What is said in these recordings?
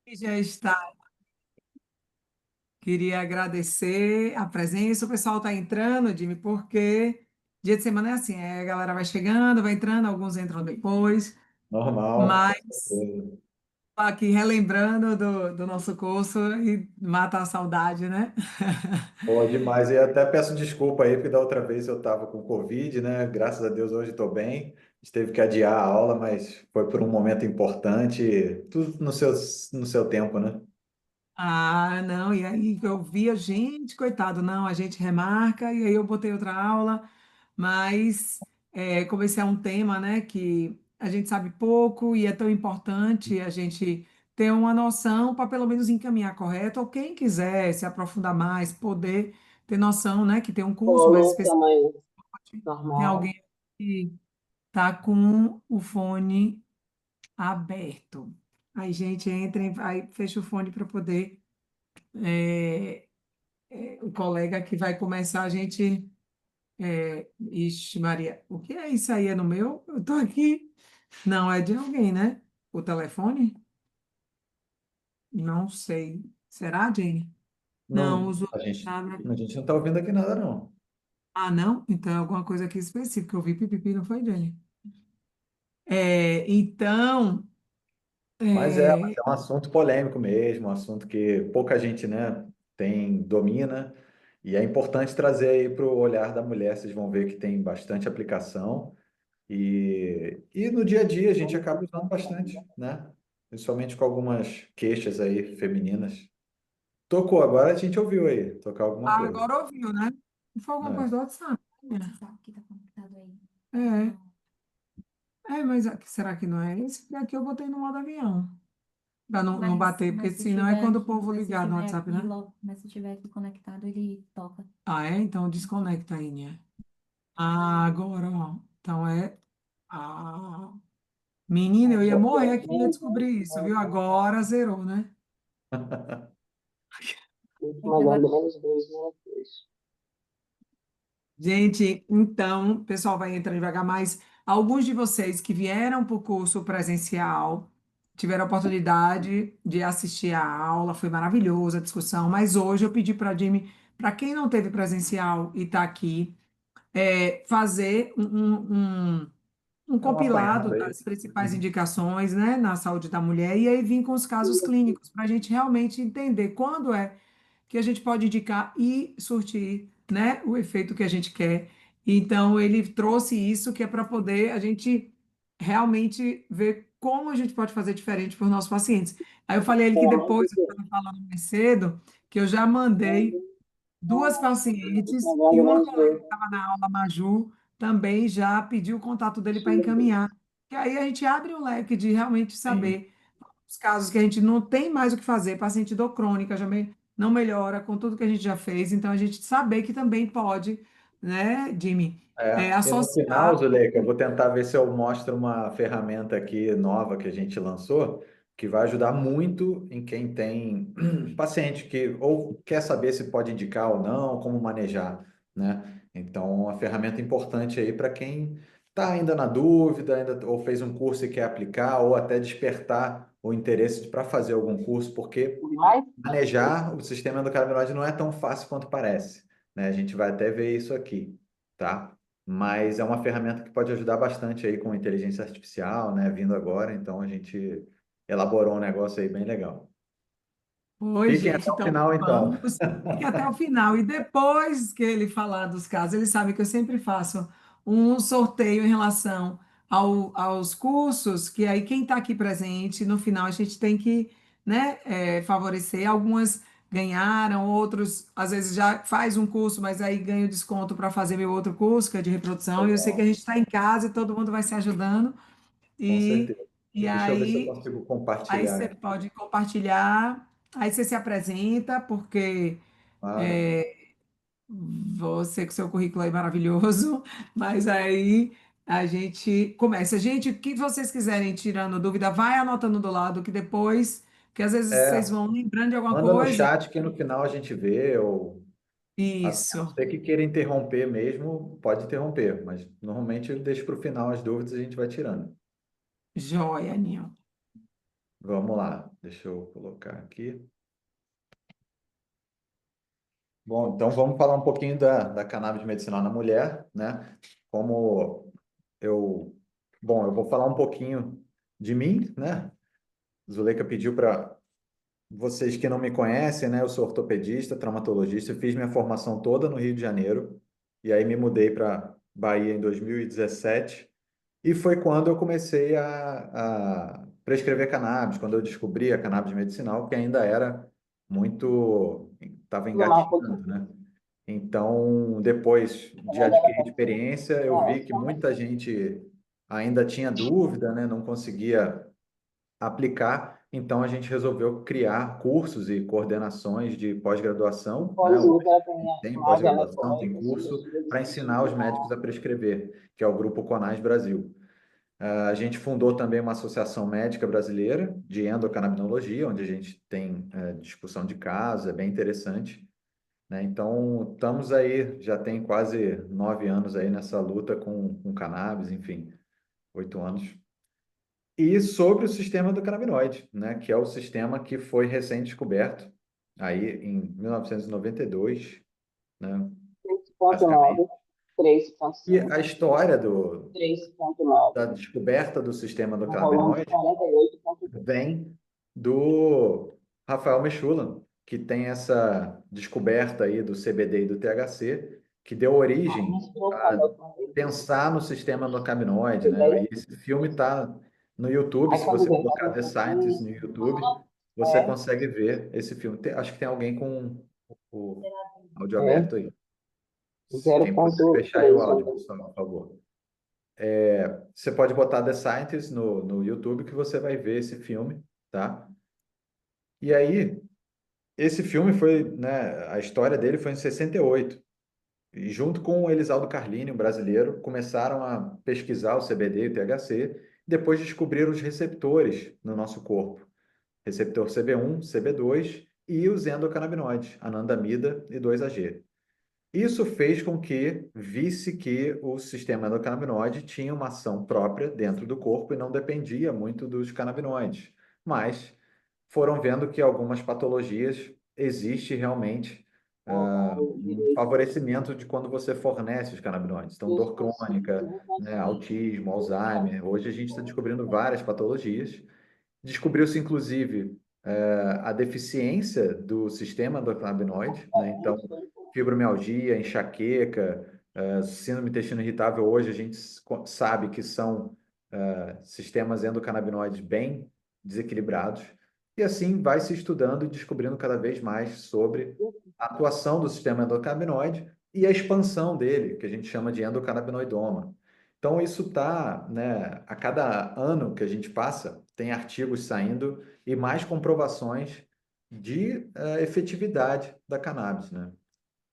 Já está. Queria agradecer a presença. O pessoal está entrando, Jimmy, porque dia de semana é assim, a galera vai chegando, vai entrando, alguns entram depois, Normal, com mas certeza. tô aqui relembrando do nosso curso e mata a saudade, né? Boa demais. E até peço desculpa aí, porque da outra vez eu estava com Covid, né? Graças a Deus hoje estou bem. A gente teve que adiar a aula, mas foi por um momento importante. Tudo no seu tempo, né? Ah, não, e aí eu via, gente, coitado, não, a gente remarca, e aí eu botei outra aula, mas como esse é um tema, né, que a gente sabe pouco e é tão importante a gente ter uma noção para pelo menos encaminhar correto, ou quem quiser se aprofundar mais, poder ter noção, né, que tem um curso mais Bolo, específico, tamanho tem normal. alguém que tá com o fone aberto. Aí, gente, entrem, aí fecha o fone para poder é, o colega que vai começar, a gente. Ixi, Maria, o que é isso aí? É no meu? Eu tô aqui. Não, é de alguém, né? O telefone? Não sei. Será, Jane? Não, Não, usou a gente, nada. a gente não está ouvindo aqui nada, não. Ah, não? Então é alguma coisa aqui específica. Eu vi pipipi, não foi, Jane? Então, Mas é é, um assunto polêmico mesmo, um assunto que pouca gente, né, domina, e é importante trazer aí para o olhar da mulher. Vocês vão ver que tem bastante aplicação. E no dia a dia a gente acaba usando bastante, né? Principalmente com algumas queixas aí femininas. Tocou, agora a gente ouviu aí, tocar alguma coisa. agora ouviu, né? Foi alguma É. coisa do WhatsApp. WhatsApp que tá conectado aí. É, Não. mas será que não é esse? Daqui eu botei no modo avião. Para não Mas, bater, porque mas se senão é tiver quando o aqui, povo ligar no WhatsApp, né? mas se tiver aqui conectado, ele toca. Ah, é? Então desconecta aí, né? Ah, agora, ó. Então é. Ah, menina, eu ia morrer aqui e ia descobrir isso, viu? Agora zerou, né? Última Eita, agora agora menos dois, menos dois. Gente, então, o pessoal vai entrando devagar, mas alguns de vocês que vieram para o curso presencial tiveram a oportunidade de assistir a aula, foi maravilhosa a discussão, mas hoje eu pedi para a Jimmy, para quem não teve presencial e está aqui, fazer um É um apanhado compilado aí. das principais indicações, né, na saúde da mulher, e aí vir com os casos clínicos, para a gente realmente entender quando é que a gente pode indicar e surtir, né, o efeito que a gente quer. Então, ele trouxe isso que é para poder a gente realmente ver como a gente pode fazer diferente para os nossos pacientes. Aí eu falei a ele que depois, eu estava falando mais cedo, que eu já mandei duas Última pacientes e agora uma menos colega dois. que estava na aula, Maju, também já pediu o contato dele para encaminhar. Que aí a gente abre um leque de realmente Sim. saber os casos que a gente não tem mais o que fazer, paciente dor crônica já não melhora com tudo que a gente já fez, então a gente saber que também pode, né, Jimmy, E no final, associar. Zuleika, eu vou tentar ver se eu mostro uma ferramenta aqui nova que a gente lançou, que vai ajudar muito em quem tem paciente que ou quer saber se pode indicar ou não, como manejar, né? Então, uma ferramenta importante aí para quem está ainda na dúvida, ainda ou fez um curso e quer aplicar, ou até despertar o interesse para fazer algum curso, porque Demais? manejar o sistema endocannabinoide não é tão fácil quanto parece, né? A gente vai até ver isso aqui, tá? Mas é uma ferramenta que pode ajudar bastante aí com inteligência artificial, né? Vindo agora, então a gente elaborou um negócio aí bem legal. Oi, Fiquem até gente, o então final, então. vamos. Fique até o final. E depois que ele falar dos casos, ele sabe que eu sempre faço um sorteio em relação aos cursos, que aí quem está aqui presente, no final a gente tem que, né, favorecer. Algumas ganharam, outros às vezes já faz um curso, mas aí ganha o desconto para fazer meu outro curso, que é de reprodução. E eu sei que a Legal, gente está em casa e todo mundo vai se ajudando. com E, certeza. e Deixa eu ver se eu aí. consigo Aí compartilhar você aqui. pode compartilhar, aí você se apresenta, porque Claro. você com seu currículo é maravilhoso, mas aí a gente começa. Gente, o que vocês quiserem tirando dúvida, vai anotando do lado, que depois, que às vezes vocês É, vão lembrando de alguma manda no coisa. chat que no final a gente vê, ou a não Isso, ser que queira interromper mesmo, pode interromper, mas normalmente eu deixo para o final as dúvidas e a gente vai tirando. joia, Aninha. Vamos lá, deixa eu colocar aqui. Bom, então vamos falar um pouquinho da cannabis medicinal na mulher, né? Como eu... Bom, eu vou falar um pouquinho de mim, né? Zuleika pediu para vocês que não me conhecem, né? Eu sou ortopedista, traumatologista, eu fiz minha formação toda no Rio de Janeiro, e aí me mudei para Bahia em 2017, e foi quando eu comecei a prescrever cannabis, quando eu descobri a cannabis medicinal, que ainda era muito, estava No mapa engatinhando, né? Então, depois de adquirir experiência, eu vi que muita gente ainda tinha dúvida, né? Não conseguia aplicar. Então, a gente resolveu criar cursos e coordenações de pós-graduação, né? pós-uso, ela tem Tem mais pós-graduação, tem eletrônicos, curso para ensinar os médicos substitutividade. a prescrever, que é o Grupo Conais Brasil. A gente fundou também uma associação médica brasileira de endocannabinolohia, onde a gente tem discussão de casos, é bem interessante, né? Então, estamos aí, já tem quase 9 anos aí nessa luta com cannabis, enfim, 8 anos. E sobre o sistema endocannabinoide, né? Que é o sistema que foi recém-descoberto aí em 1992, né? Basicamente. 3.9, E 3.5, a história 3.9, da descoberta do sistema no volume endocannabinoide 48.2. vem do Rafael Mechoulam, que tem essa descoberta aí do CBD e do THC, que deu origem Misturou com a a dopamina. pensar no sistema endocannabinoide, né? Ideia. E esse filme está no YouTube, Aí se quando você vem colocar a The Scientist no dopamina, YouTube, você consegue ver esse filme. Acho que tem alguém com o áudio é aberto aí. Quem puder fechar aí o 0.3. áudio, pessoal, por favor. Você pode botar The Scientist no YouTube que você vai ver esse filme, tá? E aí, esse filme foi, né, a história dele foi em 68. E junto com o Elisaldo Carlini, um brasileiro, começaram a pesquisar o CBD e o THC, depois descobriram os receptores no nosso corpo. Receptor CB1, CB2 e os endocannabinoides, anandamida e 2-AG. Isso fez com que visse que o sistema endocannabinoide tinha uma ação própria dentro do corpo e não dependia muito dos canabinoides. Mas foram vendo que algumas patologias existe realmente um favorecimento de quando você fornece os canabinoides. Então, dor crônica, né, autismo, Alzheimer. Hoje a gente está descobrindo várias patologias. Descobriu-se, inclusive, a deficiência do sistema endocannabinoide, né? Então, fibromialgia, enxaqueca, síndrome do intestino irritável, hoje a gente sabe que são sistemas endocannabinoides bem desequilibrados. E assim vai se estudando e descobrindo cada vez mais sobre a atuação do sistema endocannabinoide e a expansão dele, que a gente chama de endocannabinoidoma. Então, isso está, né, a cada ano que a gente passa, tem artigos saindo e mais comprovações de efetividade da cannabis, né?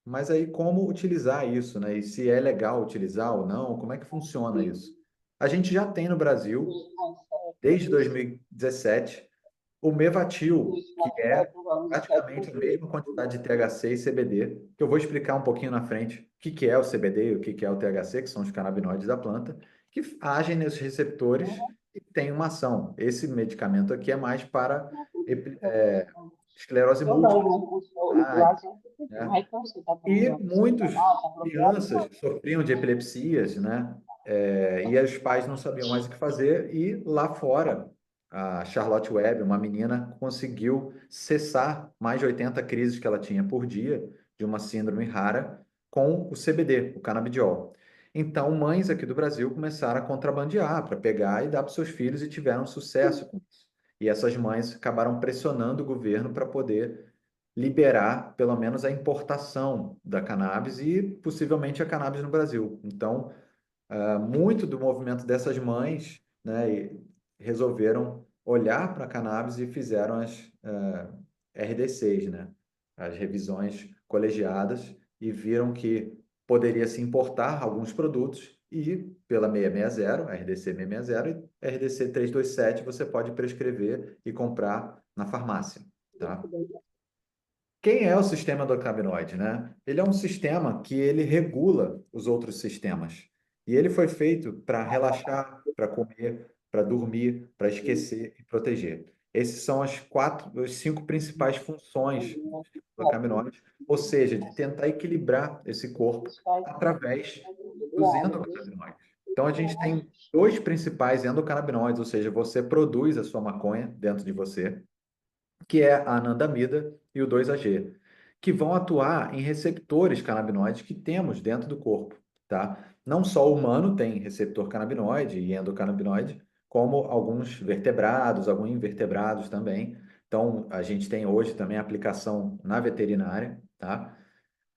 Mas aí como utilizar isso, né? E se é legal utilizar ou não, como é que funciona isso? A gente já tem no Brasil, desde 2017, o Mevatil, que é praticamente a mesma quantidade de THC e CBD, que eu vou explicar um pouquinho na frente o que que é o CBD e o que que é o THC, que são os canabinoides da planta, que agem nesses receptores e têm uma ação. Esse medicamento aqui é mais para esclerose Eu não, múltipla, o agente né? vai com você, tá E procurando muitos funcional, tá procurando crianças sofriam de epilepsias, né? E os pais não sabiam mais o que fazer, e lá fora, a Charlotte Webb, uma menina, conseguiu cessar mais de 80 crises que ela tinha por dia, de uma síndrome rara, com o CBD, o canabidiol. Então, mães aqui do Brasil começaram a contrabandear para pegar e dar para seus filhos e tiveram sucesso com isso. E essas mães acabaram pressionando o governo para poder liberar pelo menos a importação da cannabis e possivelmente a cannabis no Brasil. Então, muito do movimento dessas mães, né, resolveram olhar para a cannabis e fizeram as RDCs, né, as revisões colegiadas, e viram que poderia se importar alguns produtos e pela 660, RDC 660 e RDC 327 você pode prescrever e comprar na farmácia, tá? Quem é o sistema endocannabinoide, né? Ele é um sistema que ele regula os outros sistemas. E ele foi feito para relaxar, para comer, para dormir, para esquecer e proteger. Esses são as 5 principais funções dos endocannabinoides, ou seja, de tentar equilibrar esse corpo através dos endocannabinoides. Então, a gente tem 2 principais endocannabinoides, ou seja, você produz a sua maconha dentro de você, que é a anandamida e o 2-AG, que vão atuar em receptores canabinoides que temos dentro do corpo, tá? Não só o humano tem receptor canabinoide e endocannabinoide, como alguns vertebrados, alguns invertebrados também. Então, a gente tem hoje também aplicação na veterinária, tá?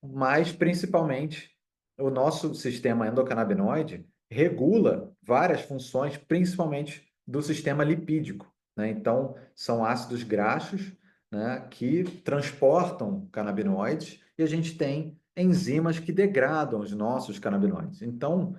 Mas, principalmente, o nosso sistema endocannabinoide regula várias funções, principalmente do sistema lipídico, né? Então, são ácidos graxos, né, que transportam canabinoides e a gente tem enzimas que degradam os nossos canabinoides. Então,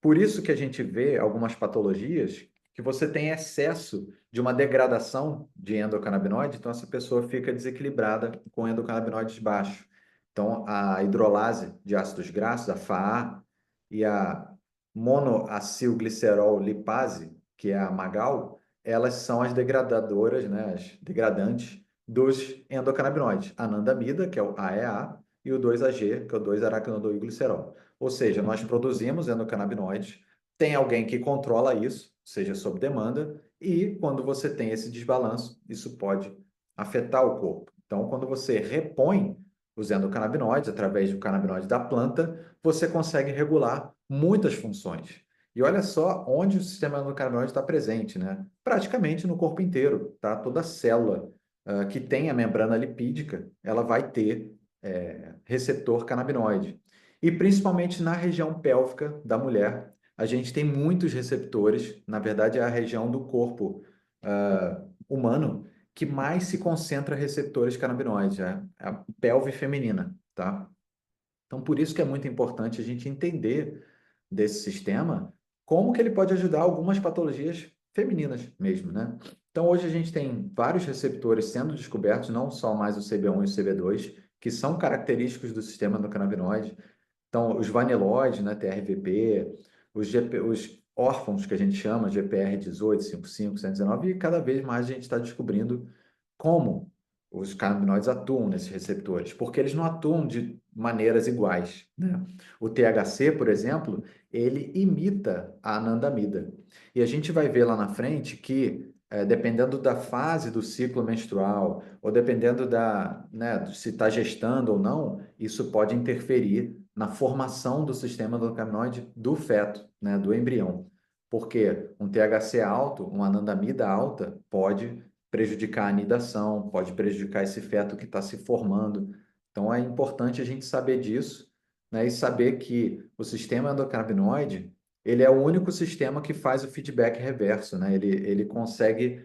por isso que a gente vê algumas patologias que você tem excesso de uma degradação de endocannabinoide, então essa pessoa fica desequilibrada com endocannabinoides baixos. Então, a hidrolase de ácidos graxos, a FAA, e a monoacilglicerol lipase, que é a MAGAL, elas são as degradadoras, né, as degradantes dos endocannabinoides. A anandamida, que é o AEA, e o 2-AG, que é o 2-aracnodoilglicerol. Ou seja, nós produzimos endocannabinoides, tem alguém que controla isso, seja sob demanda, e quando você tem esse desbalanço, isso pode afetar o corpo. Então, quando você repõe os endocannabinoides através do canabinoide da planta, você consegue regular muitas funções. E olha só onde o sistema endocannabinoide está presente, né? Praticamente no corpo inteiro, tá? Toda célula que tem a membrana lipídica, ela vai ter receptor canabinoide. E principalmente na região pélvica da mulher, a gente tem muitos receptores, na verdade é a região do corpo humano que mais se concentra receptores canabinoides, é a pelve feminina, tá? Então, por isso que é muito importante a gente entender desse sistema como que ele pode ajudar algumas patologias femininas mesmo, né? Então, hoje a gente tem vários receptores sendo descobertos, não só mais o CB1 e o CB2, que são característicos do sistema endocannabinoide. Então, os vaniloides, né, TRVP, os órfãos que a gente chama, GPR 18, 55, 119, e cada vez mais a gente está descobrindo como os canabinoides atuam nesses receptores, porque eles não atuam de maneiras iguais, né? O THC, por exemplo, ele imita a anandamida. E a gente vai ver lá na frente que, dependendo da fase do ciclo menstrual, ou dependendo né, se está gestando ou não, isso pode interferir na formação do sistema endocannabinoide do feto, né, do embrião. Porque um THC alto, uma anandamida alta, pode prejudicar a anidação, pode prejudicar esse feto que está se formando. Então, é importante a gente saber disso, né, e saber que o sistema endocannabinoide, ele é o único sistema que faz o feedback reverso, né? Ele consegue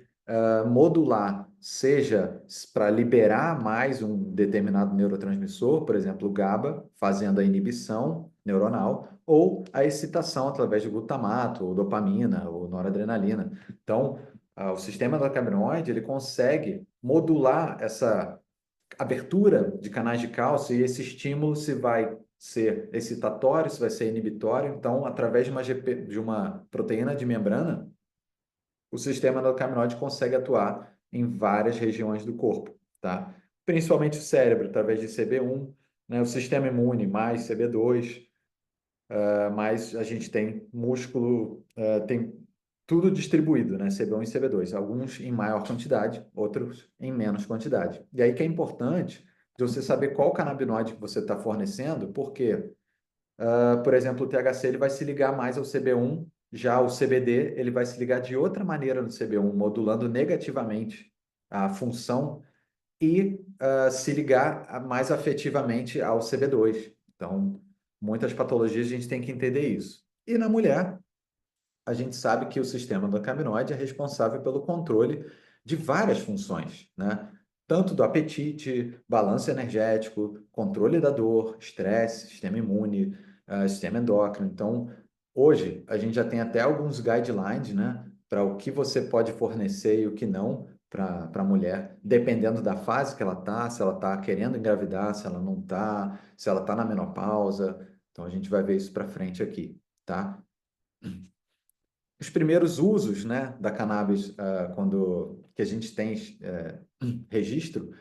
modular, seja para liberar mais um determinado neurotransmissor, por exemplo, o GABA, fazendo a inibição neuronal, ou a excitação através de glutamato, ou dopamina, ou noradrenalina. Então, o sistema endocannabinoide, ele consegue modular essa abertura de canais de cálcio e esse estímulo se vai ser excitatório, se vai ser inibitório. Então, através de uma proteína de membrana, o sistema endocannabinoide consegue atuar em várias regiões do corpo, tá? Principalmente o cérebro, através de CB1, né? O sistema imune, mais CB2, mas a gente tem músculo, tem tudo distribuído, né? CB1 e CB2, alguns em maior quantidade, outros em menos quantidade. E aí que é importante de você saber qual canabinoide que você está fornecendo, porque, por exemplo, o THC ele vai se ligar mais ao CB1, já o CBD ele vai se ligar de outra maneira no CB1, modulando negativamente a função e se ligar mais afetivamente ao CB2. Então, muitas patologias a gente tem que entender isso. E na mulher, a gente sabe que o sistema endocannabinoide é responsável pelo controle de várias funções, né? Tanto do apetite, balanço energético, controle da dor, estresse, sistema imune, sistema endócrino. Então, hoje, a gente já tem até alguns guidelines, né, para o que você pode fornecer e o que não para a mulher, dependendo da fase que ela está, se ela está querendo engravidar, se ela não está, se ela está na menopausa. Então, a gente vai ver isso para frente aqui, tá? Os primeiros usos, né, da cannabis, quando que a gente tem registro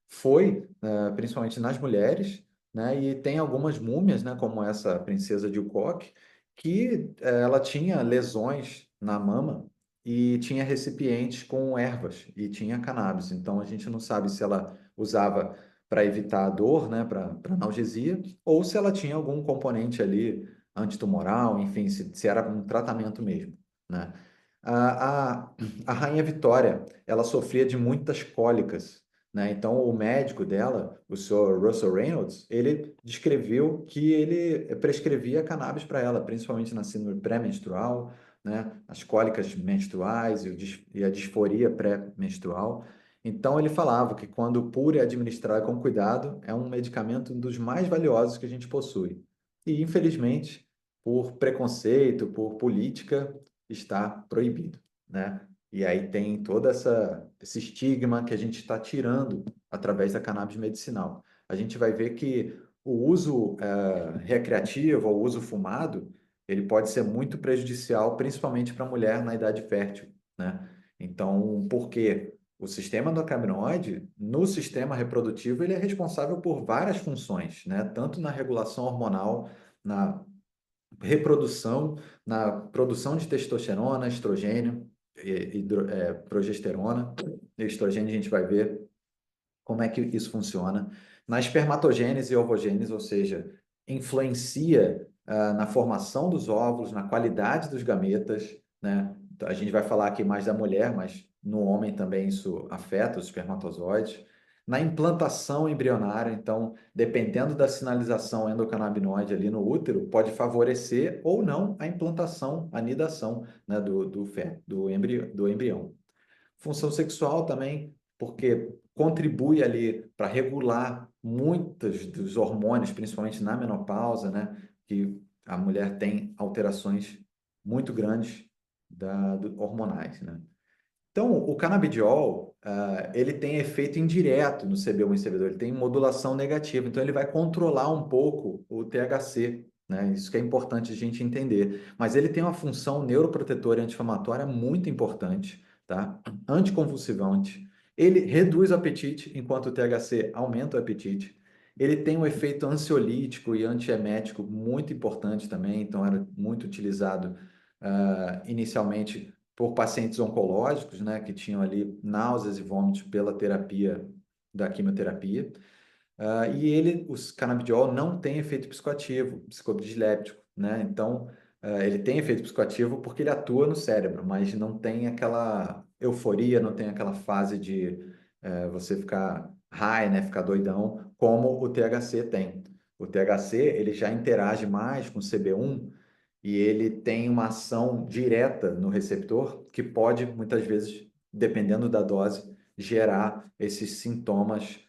foi principalmente nas mulheres, né? E tem algumas múmias, né? Como essa princesa de Ukok, que ela tinha lesões na mama e tinha recipientes com ervas e tinha cannabis. Então a gente não sabe se ela usava para evitar a dor, né? Para analgesia, ou se ela tinha algum componente ali antitumoral, enfim, se era um tratamento mesmo, né? A, a, a Rainha Vitória, ela sofria de muitas cólicas, né? Então, o médico dela, o Sr. Russell Reynolds, ele descreveu que ele prescrevia cannabis para ela, principalmente na síndrome pré-menstrual, né? As cólicas menstruais e a disforia pré-menstrual. Então, ele falava que quando puro e administrado com cuidado, é um medicamento dos mais valiosos que a gente possui. E, infelizmente, por preconceito, por política, está proibido, né? E aí tem todo esse estigma que a gente está tirando através da cannabis medicinal. A gente vai ver que o uso recreativo ou o uso fumado, ele pode ser muito prejudicial, principalmente para a mulher na idade fértil, né? Então, por quê? O sistema endocannabinoide, no sistema reprodutivo, ele é responsável por várias funções, né? Tanto na regulação hormonal, na reprodução, na produção de testosterona, estrogênio, progesterona. Estrogênio a gente vai ver como é que isso funciona. Na espermatogênese e ovogênese, ou seja, influencia na formação dos óvulos, na qualidade dos gametas, né? Então, a gente vai falar aqui mais da mulher, mas no homem também isso afeta os espermatozoides. Na implantação embrionária, então, dependendo da sinalização endocannabinoide ali no útero, pode favorecer ou não a implantação, a nidação, né, do embrião. Função sexual também, porque contribui ali para regular muitos dos hormônios, principalmente na menopausa, né? Que a mulher tem alterações muito grandes hormonais, né? Então, o canabidiol, ele tem efeito indireto no CB1 e CB2, ele tem modulação negativa, então ele vai controlar um pouco o THC, né? Isso que é importante a gente entender. Mas ele tem uma função neuroprotetora e anti-inflamatória muito importante, tá? Anticonvulsivante. Ele reduz o apetite, enquanto o THC aumenta o apetite. Ele tem um efeito ansiolítico e antiemético muito importante também, então era muito utilizado inicialmente por pacientes oncológicos, né, que tinham ali náuseas e vômitos pela terapia da quimioterapia. Os canabidiol não tem efeito psicoativo, psicodiléptico, né? Então, ele tem efeito psicoativo porque ele atua no cérebro, mas não tem aquela euforia, não tem aquela fase de você ficar high, né, ficar doidão, como o THC tem. O THC, ele já interage mais com o CB1 e ele tem uma ação direta no receptor que pode, muitas vezes, dependendo da dose, gerar esses sintomas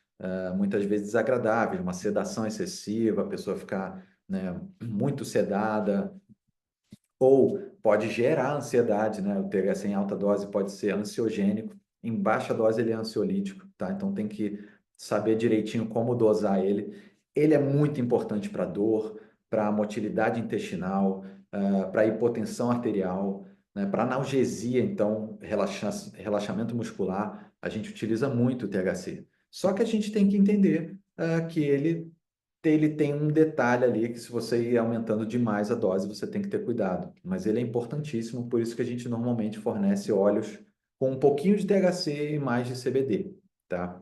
muitas vezes desagradáveis, uma sedação excessiva, a pessoa ficar, né, muito sedada, ou pode gerar ansiedade, né? O THC em alta dose pode ser ansiogênico, em baixa dose ele é ansiolítico, tá? Então tem que saber direitinho como dosar ele. Ele é muito importante para dor, para motilidade intestinal, para hipotensão arterial, né? Para analgesia, então, relaxamento muscular, a gente utiliza muito o THC. Só que a gente tem que entender que ele tem um detalhe ali que se você ir aumentando demais a dose, você tem que ter cuidado. Mas ele é importantíssimo, por isso que a gente normalmente fornece óleos com um pouquinho de THC e mais de CBD, tá?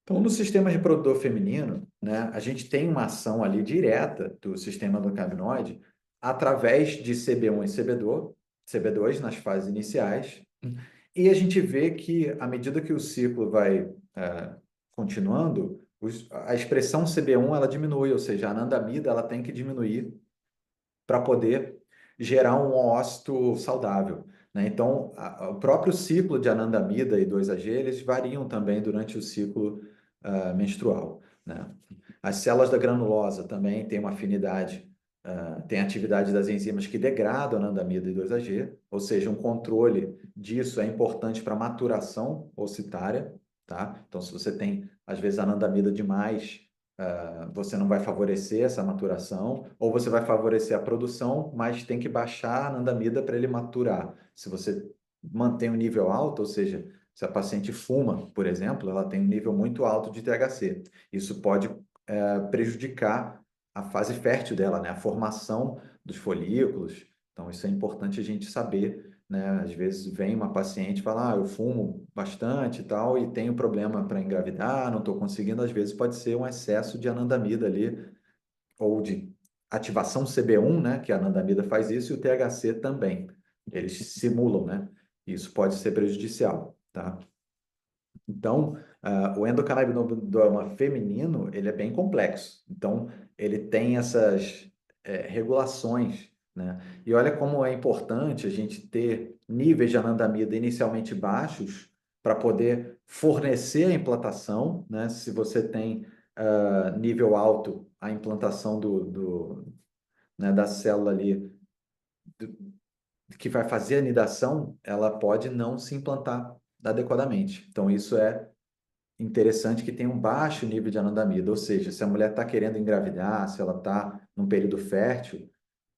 Então, no sistema reprodutor feminino, né, a gente tem uma ação ali direta do sistema endocannabinoide através de CB1 e CB2 nas fases iniciais, e a gente vê que à medida que o ciclo vai continuando, a expressão CB1 ela diminui, ou seja, a anandamida ela tem que diminuir para poder gerar um ócito saudável, né? Então, o próprio ciclo de anandamida e 2-AG, eles variam também durante o ciclo menstrual, né? As células da granulosa também têm uma afinidade, tem atividade das enzimas que degradam anandamida e 2-AG, ou seja, um controle disso é importante para a maturação ocitária, tá? Então, se você tem, às vezes, anandamida demais, você não vai favorecer essa maturação, ou você vai favorecer a produção, mas tem que baixar a anandamida para ele maturar. Se você mantém um nível alto, ou seja, Se a paciente fuma, por exemplo, ela tem um nível muito alto de THC. Isso pode prejudicar a fase fértil dela, né? A formação dos folículos. Então, isso é importante a gente saber, né? Às vezes vem uma paciente e fala, eu fumo bastante e tal, e tenho problema para engravidar, não estou conseguindo. Às vezes pode ser um excesso de anandamida ali, ou de ativação CB1, né? Que a anandamida faz isso, e o THC também. Eles simulam, né? Isso pode ser prejudicial, tá? Então, o endocannabinoma feminino, ele é bem complexo. Então, ele tem essas regulações, né? E olha como é importante a gente ter níveis de anandamida inicialmente baixos para poder fornecer a implantação, né? Se você tem nível alto, a implantação né, da célula ali que vai fazer a anidação, ela pode não se implantar adequadamente. Então, isso é interessante que tem um baixo nível de anandamida, ou seja, se a mulher está querendo engravidar, se ela está num período fértil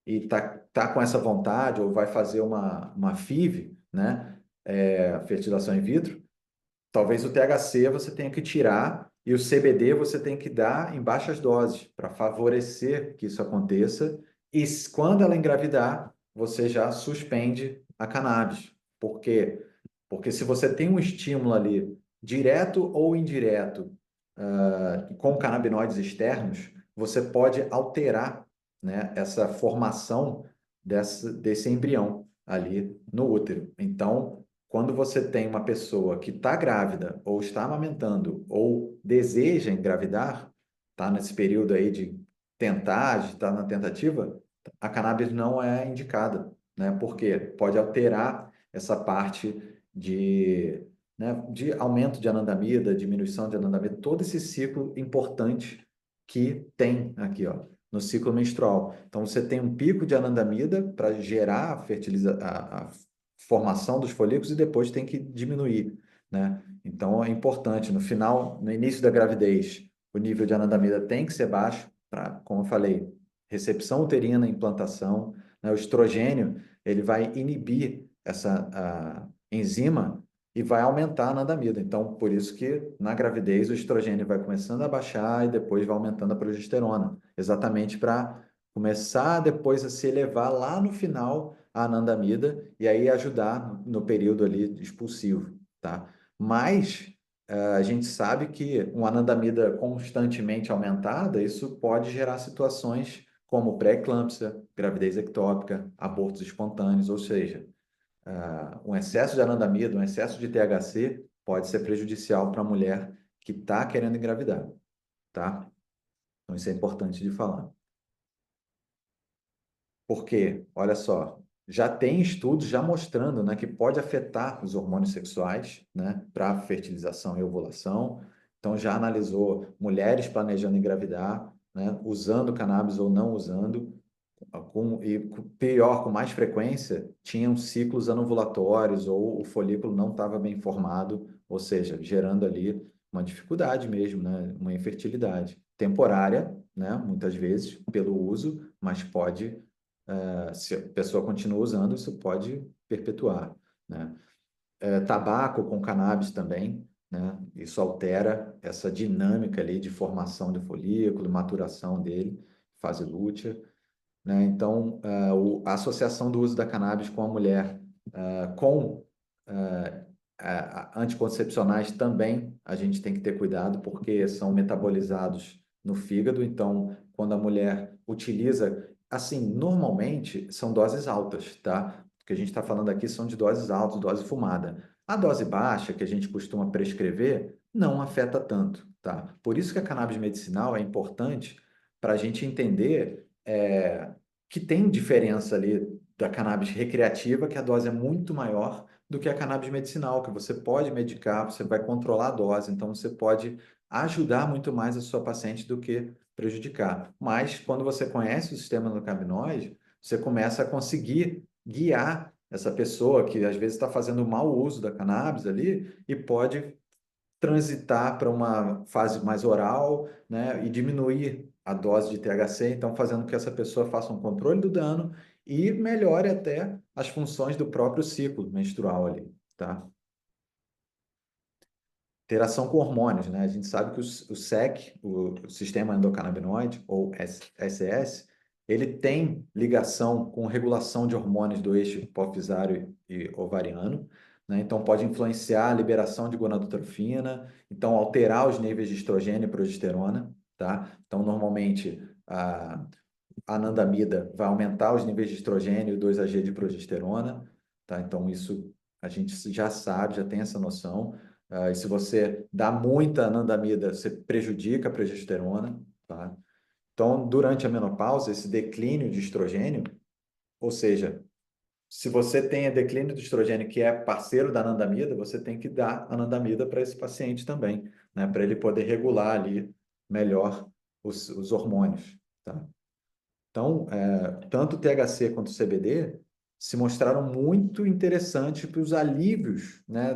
e tá com essa vontade ou vai fazer uma FIV, né, fertilização in vitro, talvez o THC você tenha que tirar e o CBD você tem que dar em baixas doses para favorecer que isso aconteça. E quando ela engravidar, você já suspende a cannabis. Por quê? Porque se você tem um estímulo ali, direto ou indireto, com canabinoides externos, você pode alterar, né, essa formação desse embrião ali no útero. Então, quando você tem uma pessoa que está grávida, ou está amamentando, ou deseja engravidar, está nesse período aí de tentar, de estar na tentativa, a cannabis não é indicada, né? Porque pode alterar essa parte de, né, de aumento de anandamida, diminuição de anandamida, todo esse ciclo importante que tem aqui, ó, no ciclo menstrual. Então, você tem um pico de anandamida para gerar a formação dos folículos e depois tem que diminuir, né? Então, é importante, no final, no início da gravidez, o nível de anandamida tem que ser baixo para, como eu falei, recepção uterina, implantação, né? O estrogênio, ele vai inibir essa enzima e vai aumentar a anandamida. Então, por isso que na gravidez o estrogênio vai começando a baixar e depois vai aumentando a progesterona, exatamente para começar depois a se elevar lá no final a anandamida e aí ajudar no período ali expulsivo, tá? Mas a gente sabe que uma anandamida constantemente aumentada, isso pode gerar situações como pré-eclâmpsia, gravidez ectópica, abortos espontâneos, ou seja, um excesso de anandamida, um excesso de THC pode ser prejudicial para a mulher que está querendo engravidar, tá? Então, isso é importante de falar. Porque, olha só, já tem estudos já mostrando, né, que pode afetar os hormônios sexuais, né, para fertilização e ovulação. Então, já analisou mulheres planejando engravidar, né, usando cannabis ou não usando, pior, com mais frequência, tinham ciclos anovulatórios ou o folículo não estava bem formado, ou seja, gerando ali uma dificuldade mesmo, né, uma infertilidade temporária, né, muitas vezes pelo uso, mas pode se a pessoa continua usando, isso pode perpetuar, né? Tabaco com cannabis também, né? Isso altera essa dinâmica ali de formação do folículo, maturação dele, fase lútea, né? Então, a associação do uso da cannabis com a mulher, com anticoncepcionais também, a gente tem que ter cuidado, porque são metabolizados no fígado. Então, quando a mulher utiliza, assim, normalmente são doses altas, tá? O que a gente está falando aqui são de doses altas, dose fumada. A dose baixa, que a gente costuma prescrever, não afeta tanto, tá? Por isso que a cannabis medicinal é importante para a gente entender que tem diferença ali da cannabis recreativa, que a dose é muito maior do que a cannabis medicinal, que você pode medicar, você vai controlar a dose, então você pode ajudar muito mais a sua paciente do que prejudicar. Mas quando você conhece o sistema endocannabinoide, você começa a conseguir guiar essa pessoa que às vezes está fazendo mau uso da cannabis ali e pode transitar para uma fase mais oral, né, e diminuir a dose de THC, então fazendo que essa pessoa faça um controle do dano e melhore até as funções do próprio ciclo menstrual ali, tá? interação com hormônios, né? A gente sabe que o SEC, o Sistema Endocannabinoide, ou SS, ele tem ligação com regulação de hormônios do eixo hipofisário e ovariano, né? Então, pode influenciar a liberação de gonadotrofina, então, alterar os níveis de estrogênio e progesterona, tá? Então, normalmente, a anandamida vai aumentar os níveis de estrogênio e 2-AG de progesterona, tá? Então, isso a gente já sabe, já tem essa noção. E se você dá muita anandamida, você prejudica a progesterona, tá? Então, durante a menopausa, esse declínio de estrogênio, ou seja, se você tem declínio de estrogênio que é parceiro da anandamida, você tem que dar anandamida para esse paciente também, né? Para ele poder regular ali melhor os hormônios, tá? Então, tanto o THC quanto o CBD se mostraram muito interessantes para os alívios, né,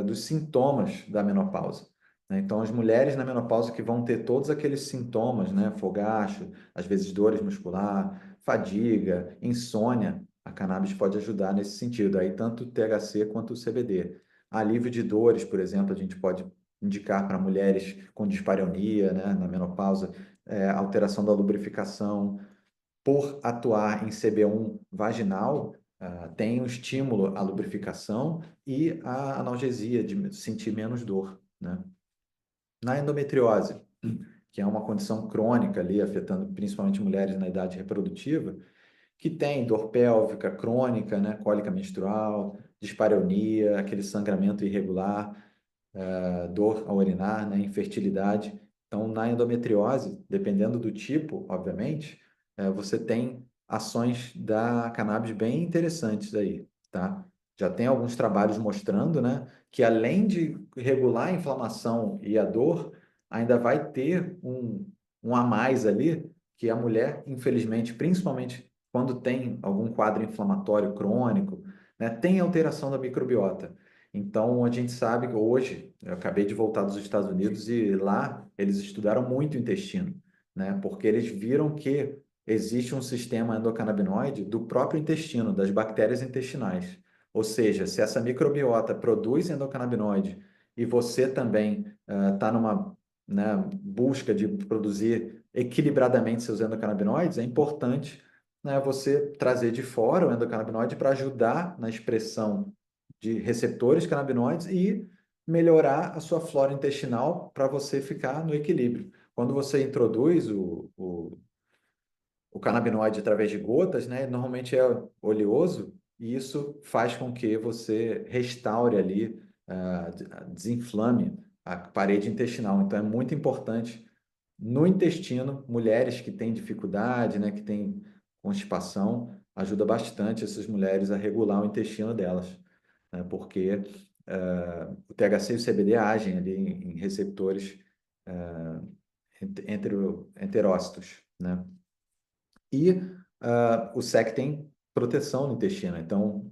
dos sintomas da menopausa, né? Então, as mulheres na menopausa que vão ter todos aqueles sintomas, né, fogacho, às vezes dores muscular, fadiga, insônia, a cannabis pode ajudar nesse sentido, aí tanto o THC quanto o CBD. Alívio de dores, por exemplo, a gente pode indicar para mulheres com dispareunia, né, na menopausa, alteração da lubrificação, por atuar em CB1 vaginal, tem o estímulo à lubrificação e à analgesia, de sentir menos dor, né? Na endometriose, que é uma condição crônica ali, afetando principalmente mulheres na idade reprodutiva, que tem dor pélvica crônica, né? Cólica menstrual, dispareunia, aquele sangramento irregular, dor ao urinar, né? Infertilidade. Então, na endometriose, dependendo do tipo, obviamente, você tem ações da cannabis bem interessantes aí, tá? Já tem alguns trabalhos mostrando, né, que além de regular a inflamação e a dor, ainda vai ter um a mais ali, que a mulher, infelizmente, principalmente quando tem algum quadro inflamatório crônico, né, tem alteração da microbiota. Então, a gente sabe que hoje, eu acabei de voltar dos Estados Unidos e lá eles estudaram muito o intestino, né? Porque eles viram que existe um sistema endocannabinoide do próprio intestino, das bactérias intestinais. Ou seja, se essa microbiota produz endocannabinoide e você também está numa, né, busca de produzir equilibradamente seus endocannabinoides, é importante, né, você trazer de fora o endocannabinoide para ajudar na expressão de receptores canabinoides e melhorar a sua flora intestinal para você ficar no equilíbrio. Quando você introduz o canabinoide através de gotas, né, normalmente é oleoso, e isso faz com que você restaure ali, desinflame a parede intestinal. Então, é muito importante no intestino, mulheres que têm dificuldade, né, que têm constipação, ajuda bastante essas mulheres a regular o intestino delas, né, porque o THC e o CBD agem ali em receptores enterócitos, né? E o SEC tem proteção no intestino, então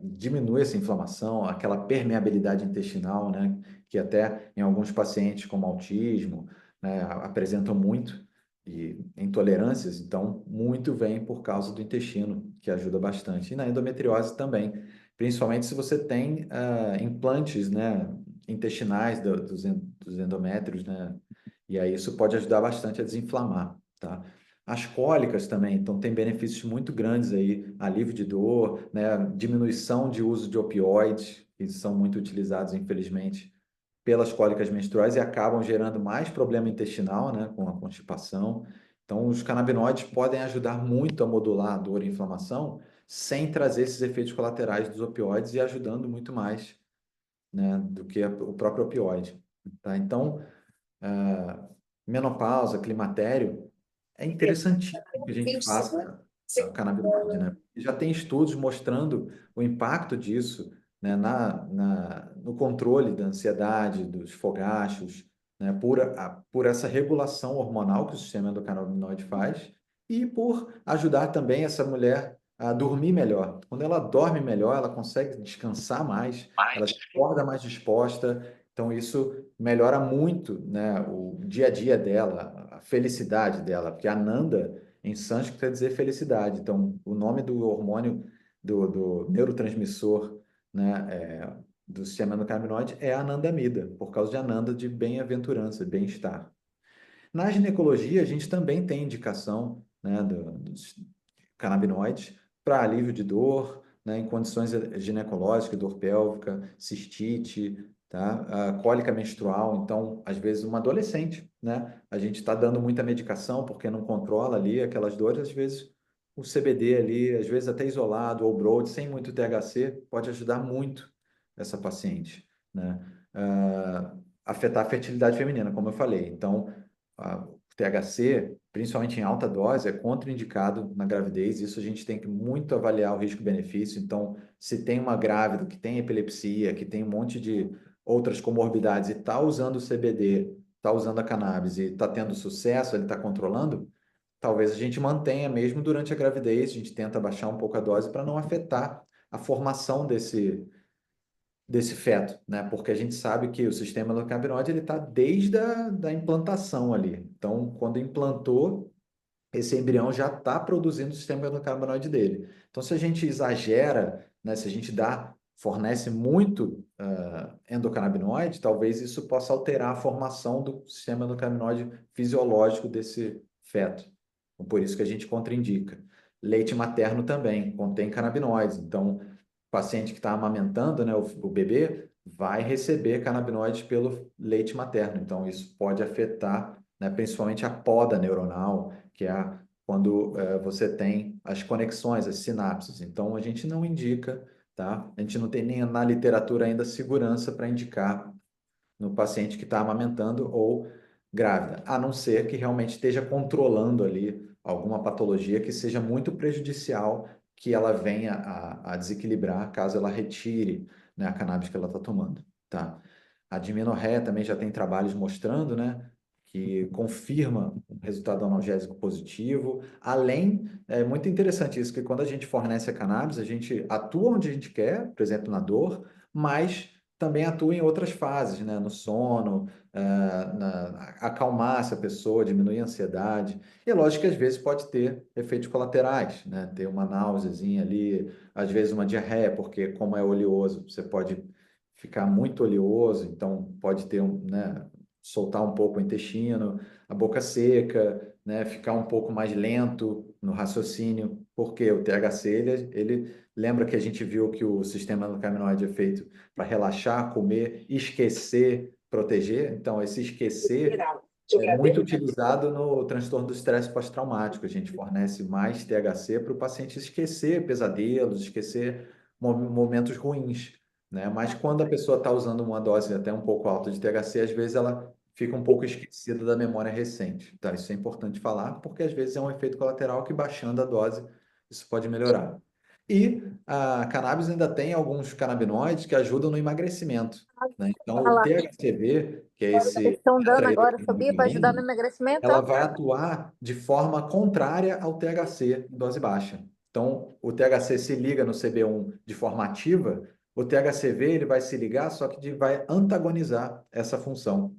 diminui essa inflamação, aquela permeabilidade intestinal, né, que até em alguns pacientes como autismo, né, apresentam muito, e intolerâncias, então muito vem por causa do intestino, que ajuda bastante. E na endometriose também, principalmente se você tem implantes, né, intestinais dos endométrios, né, e aí isso pode ajudar bastante a desinflamar, tá? As cólicas também, então tem benefícios muito grandes aí, alívio de dor, né, diminuição de uso de opioides, que são muito utilizados, infelizmente, pelas cólicas menstruais e acabam gerando mais problema intestinal, né, com a constipação. Então, os canabinoides podem ajudar muito a modular a dor e a inflamação, sem trazer esses efeitos colaterais dos opioides e ajudando muito mais, né, do que o próprio opioide, tá? Então, menopausa, climatério, é interessantíssimo que a gente faça a canabinoide, né? Já tem estudos mostrando o impacto disso, né, no controle da ansiedade, dos fogachos, né, por essa regulação hormonal que o sistema endocannabinoide faz e por ajudar também essa mulher a dormir melhor. Quando ela dorme melhor, ela consegue descansar mais, ela acorda mais disposta. Então, isso melhora muito, né, o dia a dia dela, a felicidade dela, porque Ananda, em sânscrito, quer dizer felicidade. Então, o nome do hormônio, do neurotransmissor, né, do sistema endocannabinoide é a anandamida, por causa de ananda, de bem-aventurança, bem-estar. Na ginecologia, a gente também tem indicação, né, dos canabinoides para alívio de dor, né, em condições ginecológicas, dor pélvica, cistite, tá? A cólica menstrual. Então, às vezes, uma adolescente, né, a gente está dando muita medicação porque não controla ali aquelas dores, às vezes o CBD ali, às vezes até isolado ou broad, sem muito THC, pode ajudar muito essa paciente, né? Afetar a fertilidade feminina, como eu falei. Então, o THC, principalmente em alta dose, é contraindicado na gravidez. Isso a gente tem que muito avaliar o risco-benefício. Então, se tem uma grávida que tem epilepsia, que tem um monte de outras comorbidades e está usando o CBD, está usando a cannabis e está tendo sucesso, ele está controlando, talvez a gente mantenha mesmo durante a gravidez. A gente tenta baixar um pouco a dose para não afetar a formação desse feto, né? Porque a gente sabe que o sistema endocannabinoide ele está desde a da implantação ali. Então, quando implantou, esse embrião já está produzindo o sistema endocannabinoide dele. Então, se a gente exagera, né? Se a gente fornece muito endocannabinoide, talvez isso possa alterar a formação do sistema endocannabinoide fisiológico desse feto. Então, por isso que a gente contraindica. Leite materno também contém canabinoides, então paciente que está amamentando, né, o bebê, vai receber canabinoides pelo leite materno. Então, isso pode afetar, né, principalmente a poda neuronal, que é quando você tem as conexões, as sinapses. Então, a gente não indica, tá? A gente não tem nem na literatura ainda segurança para indicar no paciente que está amamentando ou grávida, a não ser que realmente esteja controlando ali alguma patologia que seja muito prejudicial, que ela venha a desequilibrar caso ela retire, né, a cannabis que ela está tomando, tá? A dimenorreia também já tem trabalhos mostrando, né, que confirma um resultado analgésico positivo. Além, é muito interessante isso, que quando a gente fornece a cannabis, a gente atua onde a gente quer, por exemplo, na dor, mas também atua em outras fases, né? No sono, acalmar essa pessoa, diminuir a ansiedade. E é lógico que às vezes pode ter efeitos colaterais, né? Ter uma náuseazinha ali, às vezes uma diarreia, porque como é oleoso, você pode ficar muito oleoso, então pode ter né? Soltar um pouco o intestino, a boca seca, né? Ficar um pouco mais lento no raciocínio, porque o THC, ele lembra que a gente viu que o sistema endocannabinoide é feito para relaxar, comer, esquecer, proteger. Então, esse esquecer é muito utilizado no transtorno do estresse pós-traumático. A gente fornece mais THC para o paciente esquecer pesadelos, esquecer momentos ruins, né? Mas quando a pessoa está usando uma dose até um pouco alta de THC, às vezes ela fica um pouco esquecida da memória recente. Tá? Isso é importante falar, porque às vezes é um efeito colateral que baixando a dose, isso pode melhorar. E a cannabis ainda tem alguns canabinoides que ajudam no emagrecimento, né? Então, Olha o lá, THCV, que é eles esse estão dando agora, sabia? Para ajudar no tetrahidrocannabidiol, emagrecimento, ela ó. vai atuar de forma contrária ao THC em dose baixa. Então, o THC se liga no CB1 de forma ativa, o THCV ele vai se ligar, só que vai antagonizar essa função.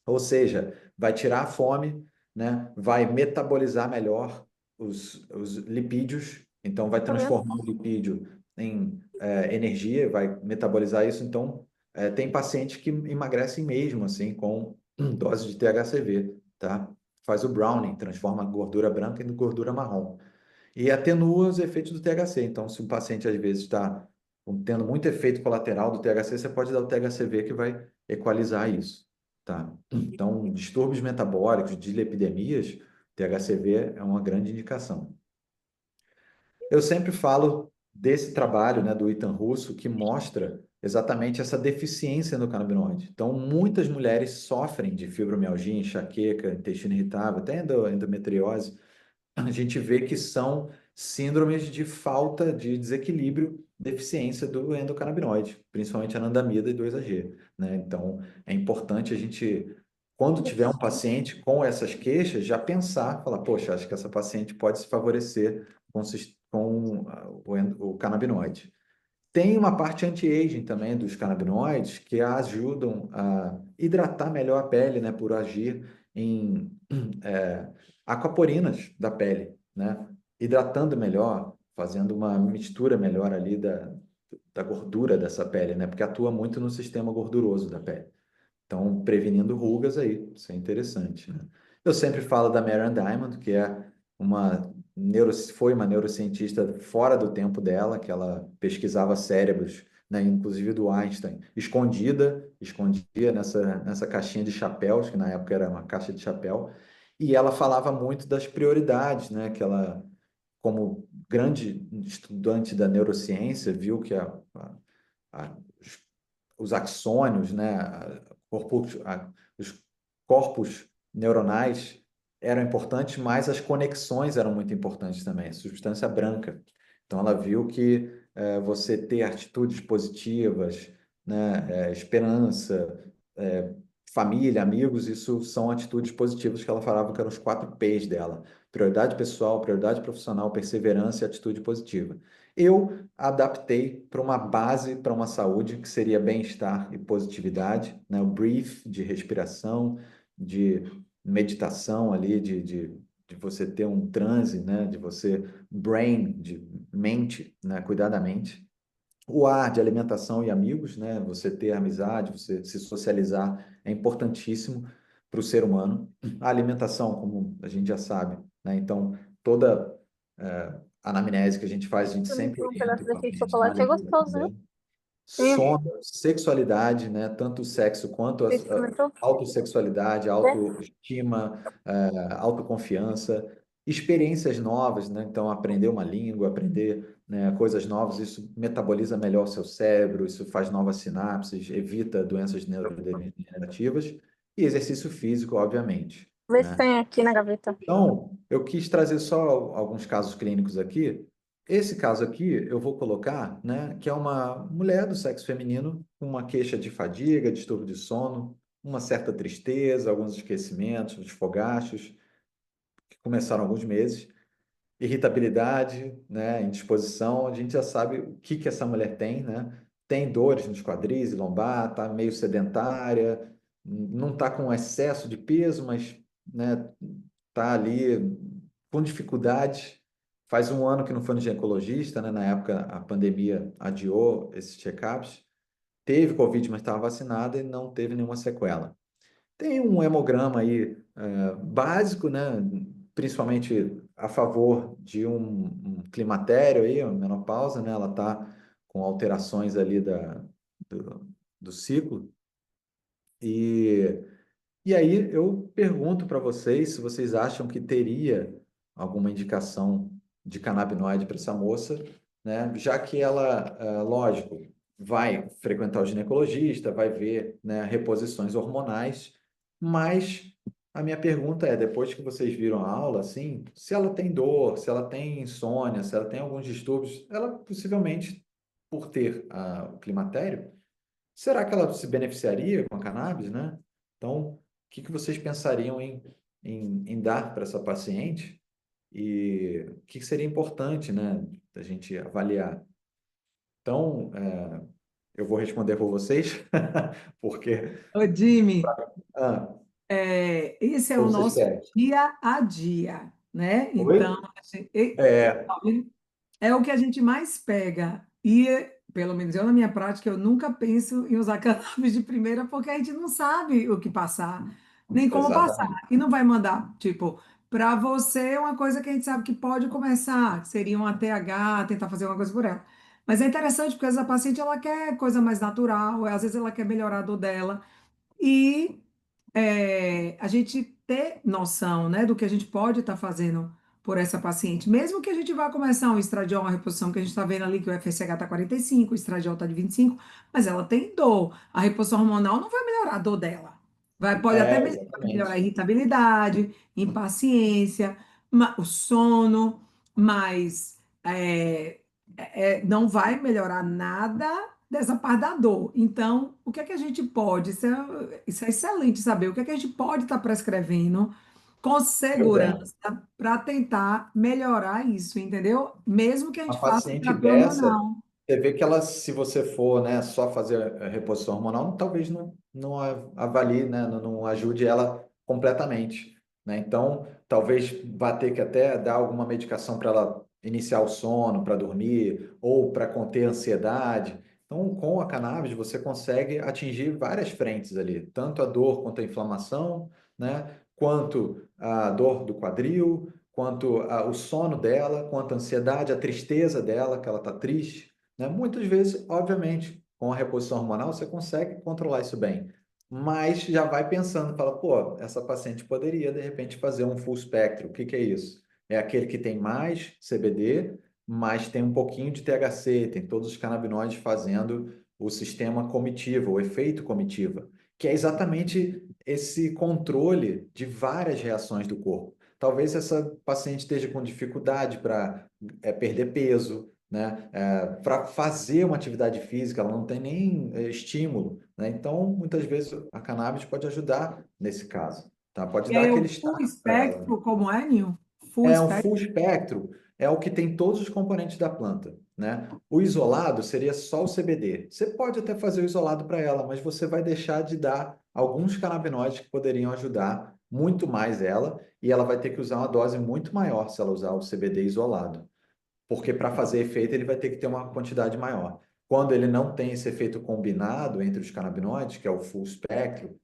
Ou seja, vai tirar a fome, né? Vai metabolizar melhor os lipídios, então vai Tá vendo? transformar o lipídio em energia, vai metabolizar isso. Então, tem pacientes que emagrecem mesmo assim com dose de THCV, tá? Faz o browning, transforma a gordura branca em gordura marrom. E atenua os efeitos do THC. Então, se o paciente às vezes está tendo muito efeito colateral do THC, você pode dar o THCV que vai equalizar isso, tá? Então, distúrbios metabólicos, dislipidemias, THCV é uma grande indicação. Eu sempre falo desse trabalho, né, do Ethan Russo, que mostra exatamente essa deficiência no canabinoide. Então, muitas mulheres sofrem de fibromialgia, enxaqueca, intestino irritável, até endometriose. A gente vê que são síndromes de falta de desequilíbrio, deficiência do endocannabinoide, principalmente anandamida e 2-AG, né? Então, é importante a gente, quando tiver um paciente com essas queixas, já pensar, falar, poxa, acho que essa paciente pode se favorecer com o canabinoide. Tem uma parte anti-aging também dos canabinoides que ajudam a hidratar melhor a pele, né, por agir em aquaporinas da pele, né, hidratando melhor, fazendo uma mistura melhor ali da gordura dessa pele, né? Porque atua muito no sistema gorduroso da pele. Então, prevenindo rugas aí, isso é interessante, né? Eu sempre falo da Marianne Diamond, que é foi uma neurocientista fora do tempo dela, que ela pesquisava cérebros, né, inclusive do Einstein, escondia nessa caixinha de chapéus, que na época era uma caixa de chapéu, e ela falava muito das prioridades, né, que ela, como grande estudante da neurociência, viu que a- os axônios, né, os corpos neuronais eram importantes, mas as conexões eram muito importantes também, a substância branca. Então, ela viu que você ter atitudes positivas, né, esperança, família, amigos, isso são atitudes positivas que ela falava que eram os 4 P's dela: prioridade pessoal, prioridade profissional, perseverança e atitude positiva. Eu adaptei para uma base para uma saúde que seria bem-estar e positividade, né? O brief de respiração, de meditação ali, de você ter um transe, né? De você brain, de mente, né? Cuidar da mente. O A de alimentação e amigos, né? Você ter amizade, você se socializar é importantíssimo para o ser humano. A alimentação, como a gente já sabe, né? Então, toda anamnese que a gente faz, a gente Também sempre tem um orienta pedaço o daqui de paciente na chocolate, é alimentação gostoso, né? dele. Sim, Sono, sexualidade, né? Tanto o sexo quanto você a experimentou? autossexualidade, autoestima, autoconfiança, experiências novas, né? Então, aprender uma língua, aprender, né, coisas novas, isso metaboliza melhor o seu cérebro, isso faz novas sinapses, evita doenças neurodegenerativas e exercício físico, obviamente, Vê se né? tem aqui na gaveta. Então, eu quis trazer só alguns casos clínicos aqui. Esse caso aqui eu vou colocar, né, que é uma mulher do sexo feminino com uma queixa de fadiga, distúrbio de sono, uma certa tristeza, alguns esquecimentos, os fogachos, que começaram há alguns meses, irritabilidade, né, indisposição. A gente já sabe o que que essa mulher tem, né? Tem dores nos quadris e lombar, tá meio sedentária, não tá com excesso de peso, mas, né, tá ali com dificuldade. Faz um ano que não foi no ginecologista, né? Na época a pandemia adiou esses check-ups. Teve Covid, mas estava vacinada e não teve nenhuma sequela. Tem um hemograma aí básico, né? Principalmente a favor de um climatério aí, uma menopausa, né? Ela está com alterações ali do ciclo. E e aí eu pergunto para vocês se vocês acham que teria alguma indicação de canabinoide para essa moça, né? Já que ela, lógico, vai frequentar o ginecologista, vai ver, né, reposições hormonais, mas a minha pergunta é, depois que vocês viram a aula, assim, se ela tem dor, se ela tem insônia, se ela tem alguns distúrbios, ela possivelmente, por ter o climatério, será que ela se beneficiaria com a cannabis, né? Então, o que que vocês pensariam em dar para essa paciente e o que que seria importante, né, da gente avaliar? Então, eu vou responder por vocês, porque Ô, Jimmy, ah, esse é o ou vocês nosso querem? dia a dia, né? Então, Oi? tá vendo? É o que a gente mais pega. E, pelo menos eu, na minha prática, eu nunca penso em usar cannabis de primeira, porque a gente não sabe o que passar, nem como passar. Exatamente. E não vai mandar, tipo, para você é uma coisa que a gente sabe que pode começar, que seria um ATH, tentar fazer uma coisa por ela. Mas é interessante porque às vezes a paciente ela quer coisa mais natural, às vezes ela quer melhorar a dor dela. E a gente ter noção, né, do que a gente pode estar fazendo por essa paciente. Mesmo que a gente vá começar um estradiol, uma reposição que a gente está vendo ali, que o FSH está 45, o estradiol está de 25, mas ela tem dor. A reposição hormonal não vai melhorar a dor dela. Pode até melhorar a Exatamente. irritabilidade, impaciência, o sono, mas não vai melhorar nada dessa parte da dor. Então, o que é que a gente pode? Isso é excelente saber. O que é que a gente pode estar prescrevendo com Pois é. segurança para tentar melhorar isso, entendeu? Mesmo que a gente Uma faça paciente terapia dessa, hormonal. você vê que ela, se você for, né, só fazer a reposição hormonal, talvez não avalie, né, não ajude ela completamente, né? Então, talvez vá ter que até dar alguma medicação para ela iniciar o sono para dormir ou para conter a ansiedade. Então, com a cannabis, você consegue atingir várias frentes ali, tanto a dor quanto a inflamação, né? Quanto a dor do quadril, quanto o sono dela, quanto a ansiedade, a tristeza dela, que ela está triste, né? Muitas vezes, obviamente, com a reposição hormonal, você consegue controlar isso bem. Mas já vai pensando, fala, pô, essa paciente poderia, de repente, fazer um full spectrum. O que que é isso? É aquele que tem mais CBD, mas tem um pouquinho de THC, tem todos os canabinoides fazendo o sistema comitiva, o efeito comitiva, que é exatamente esse controle de várias reações do corpo. Talvez essa paciente esteja com dificuldade para perder peso, né? Para fazer uma atividade física, ela não tem nem estímulo, né? Então, muitas vezes a cannabis pode ajudar nesse caso, tá? Pode E dar aí, aquele o full start para ela, né? espectro, como é, Nil? Full É um espectro. full espectro, é o que tem todos os componentes da planta, né? O isolado seria só o CBD. Você pode até fazer o isolado para ela, mas você vai deixar de dar alguns canabinoides que poderiam ajudar muito mais ela, e ela vai ter que usar uma dose muito maior se ela usar o CBD isolado, porque para fazer efeito ele vai ter que ter uma quantidade maior. Quando ele não tem esse efeito combinado entre os canabinoides, que é o full espectro,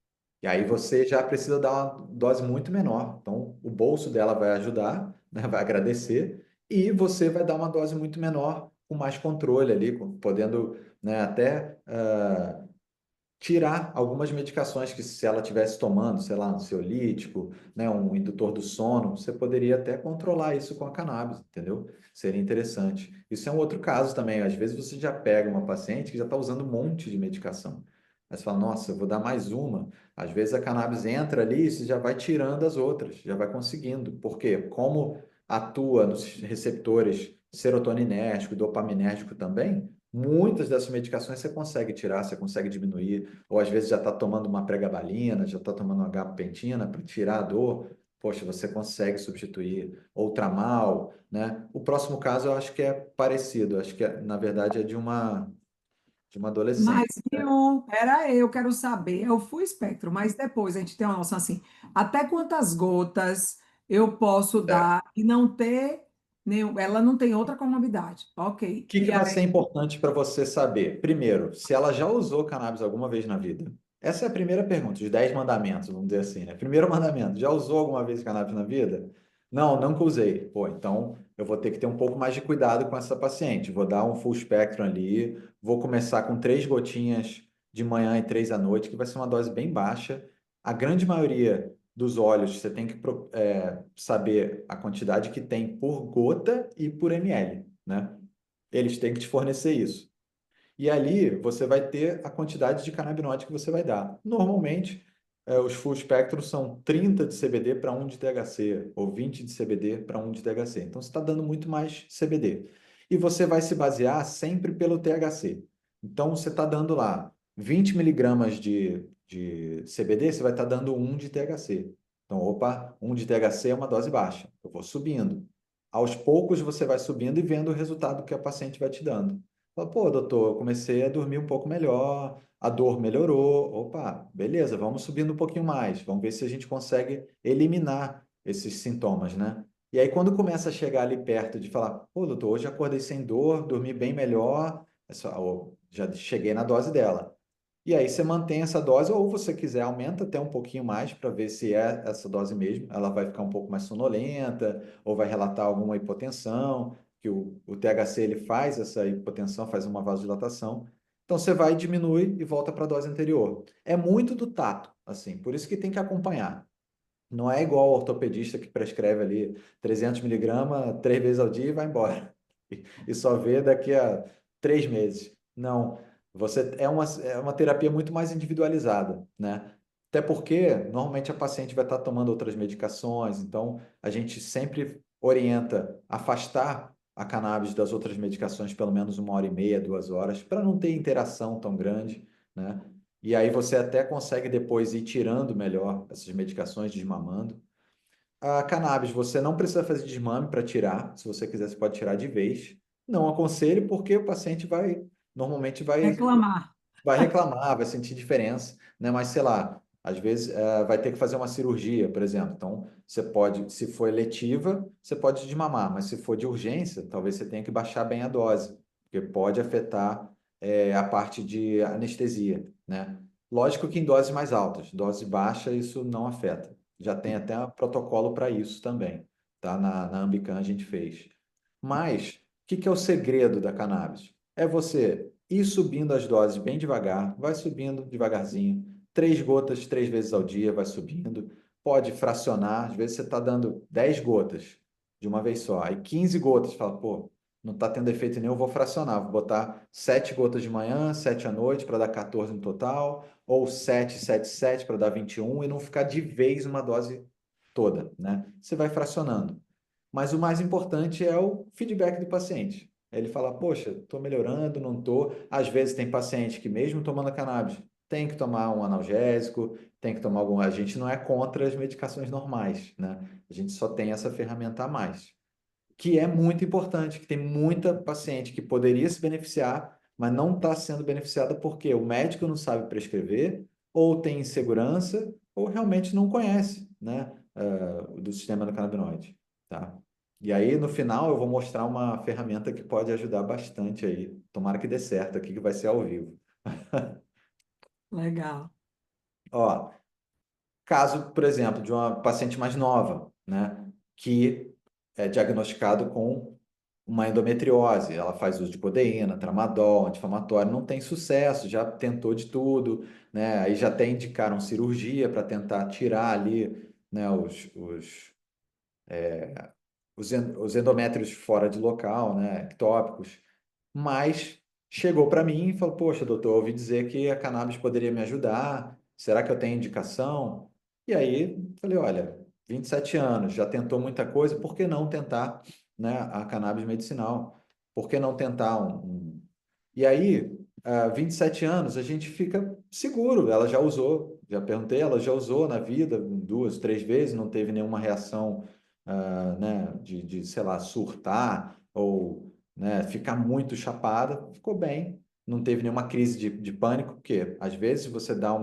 e aí você já precisa dar uma dose muito menor. Então, o bolso dela vai ajudar, né, vai agradecer, e você vai dar uma dose muito menor, com mais controle ali, podendo, né, até tirar algumas medicações que se ela tivesse tomando, sei lá, um ansiolítico, né, um indutor do sono, você poderia até controlar isso com a cannabis, entendeu? Seria interessante. Isso é um outro caso também. Às vezes você já pega uma paciente que já está usando um monte de medicação. Aí você fala, nossa, eu vou dar mais uma. Às vezes a cannabis entra ali e você já vai tirando as outras, já vai conseguindo. Por quê? Como atua nos receptores serotoninérgico e dopaminérgico também, muitas dessas medicações você consegue tirar, você consegue diminuir, ou às vezes já está tomando uma pregabalina, já está tomando uma gabapentina para tirar a dor, poxa, você consegue substituir, ou tramal, né? O próximo caso eu acho que é parecido, acho que na verdade é de uma Mas, adolescente, né? Nil, pera aí, eu quero saber, é o full espectro, mas depois a gente tem uma noção assim, até quantas gotas eu posso Certo. dar e não ter nenhum, ela não tem outra comorbidade. Ok. Que E vai aí, ser importante para você saber? Primeiro, se ela já usou cannabis alguma vez na vida. Essa é a primeira pergunta, os 10 mandamentos, vamos dizer assim, né? Primeiro mandamento, já usou alguma vez cannabis na vida? Não, nunca usei. Pô, então eu vou ter que ter um pouco mais de cuidado com essa paciente. Vou dar um full spectrum ali, vou começar com 3 gotinhas de manhã e 3 à noite, que vai ser uma dose bem baixa. A grande maioria dos óleos, você tem que saber a quantidade que tem por gota e por ml, né? Eles têm que te fornecer isso. E ali você vai ter a quantidade de canabinoide que você vai dar. Normalmente, os full spectrum são 30 de CBD para 1 de THC, ou 20 de CBD para 1 de THC. Então, você está dando muito mais CBD. E você vai se basear sempre pelo THC. Então, você está dando lá 20 miligramas de CBD, você vai estar dando 1 de THC. Então, opa, 1 de THC é uma dose baixa. Eu vou subindo. Aos poucos, você vai subindo e vendo o resultado que a paciente vai te dando. Fala, pô, doutor, eu comecei a dormir um pouco melhor, a dor melhorou. Opa, beleza, vamos subindo um pouquinho mais. Vamos ver se a gente consegue eliminar esses sintomas, né? E aí, quando começa a chegar ali perto de falar, pô, doutor, hoje acordei sem dor, dormi bem melhor, já cheguei na dose dela. E aí você mantém essa dose, ou você quiser, aumenta até um pouquinho mais para ver se é essa dose mesmo. Ela vai ficar um pouco mais sonolenta, ou vai relatar alguma hipotensão, que o THC ele faz essa hipotensão, faz uma vasodilatação. Então você vai, diminui e volta para a dose anterior. É muito do tato, assim, por isso que tem que acompanhar. Não é igual o ortopedista que prescreve ali 300 miligramas 3 vezes ao dia e vai embora. E só vê daqui a 3 meses. Não, você é uma terapia muito mais individualizada, né? Até porque normalmente a paciente vai estar tomando outras medicações, então a gente sempre orienta afastar a cannabis das outras medicações pelo menos 1 hora e meia, 2 horas, para não ter interação tão grande, né? E aí você até consegue depois ir tirando melhor essas medicações, desmamando. A cannabis, você não precisa fazer desmame para tirar. Se você quiser, você pode tirar de vez. Não aconselho porque o paciente normalmente vai reclamar. reclamar, vai sentir diferença, né? Mas sei lá, Às vezes vai ter que fazer uma cirurgia, por exemplo. Então, você pode, se for eletiva, você pode desmamar, mas se for de urgência, talvez você tenha que baixar bem a dose, porque pode afetar a parte de anestesia, né? Lógico que em doses mais altas, dose baixa, isso não afeta. Já tem até um protocolo para isso também, tá? Na Ambicam a gente fez. Mas, o que que é o segredo da cannabis? É você ir subindo as doses bem devagar, vai subindo devagarzinho, 3 gotas 3 vezes ao dia, vai subindo. Pode fracionar, às vezes você está dando 10 gotas de uma vez só, aí 15 gotas, fala, pô, não está tendo efeito nenhum, vou fracionar, vou botar 7 gotas de manhã, 7 à noite para dar 14 no total, ou 7, 7, 7 para dar 21 e não ficar de vez uma dose toda, né? Você vai fracionando. Mas o mais importante é o feedback do paciente. Ele fala, poxa, estou melhorando, não estou. Às vezes tem paciente que mesmo tomando cannabis tem que tomar um analgésico, tem que tomar algum. A gente não é contra as medicações normais, né? A gente só tem essa ferramenta a mais, que é muito importante, que tem muita paciente que poderia se beneficiar, mas não está sendo beneficiada porque o médico não sabe prescrever, ou tem insegurança, ou realmente não conhece, né, do sistema endocannabinoide, tá? E aí, no final, eu vou mostrar uma ferramenta que pode ajudar bastante aí. Tomara que dê certo aqui, que vai ser ao vivo. Legal. Ó, caso, por exemplo, de uma paciente mais nova, né, que é diagnosticado com uma endometriose, ela faz uso de codeína, tramadol, anti-inflamatório, não tem sucesso, já tentou de tudo, né? Aí já até indicaram cirurgia para tentar tirar ali, né, os endométrios fora de local, né, ectópicos. Mas chegou para mim e falou: poxa, doutor, eu ouvi dizer que a cannabis poderia me ajudar, será que eu tenho indicação? E aí falei: olha, 27 anos, já tentou muita coisa, por que não tentar, né, a cannabis medicinal? Por que não tentar E aí, 27 anos, a gente fica seguro, ela já usou, já perguntei, ela já usou na vida 2, 3 vezes, não teve nenhuma reação, né, sei lá, surtar ou, né, ficar muito chapada, ficou bem, não teve nenhuma crise de pânico, porque às vezes você dá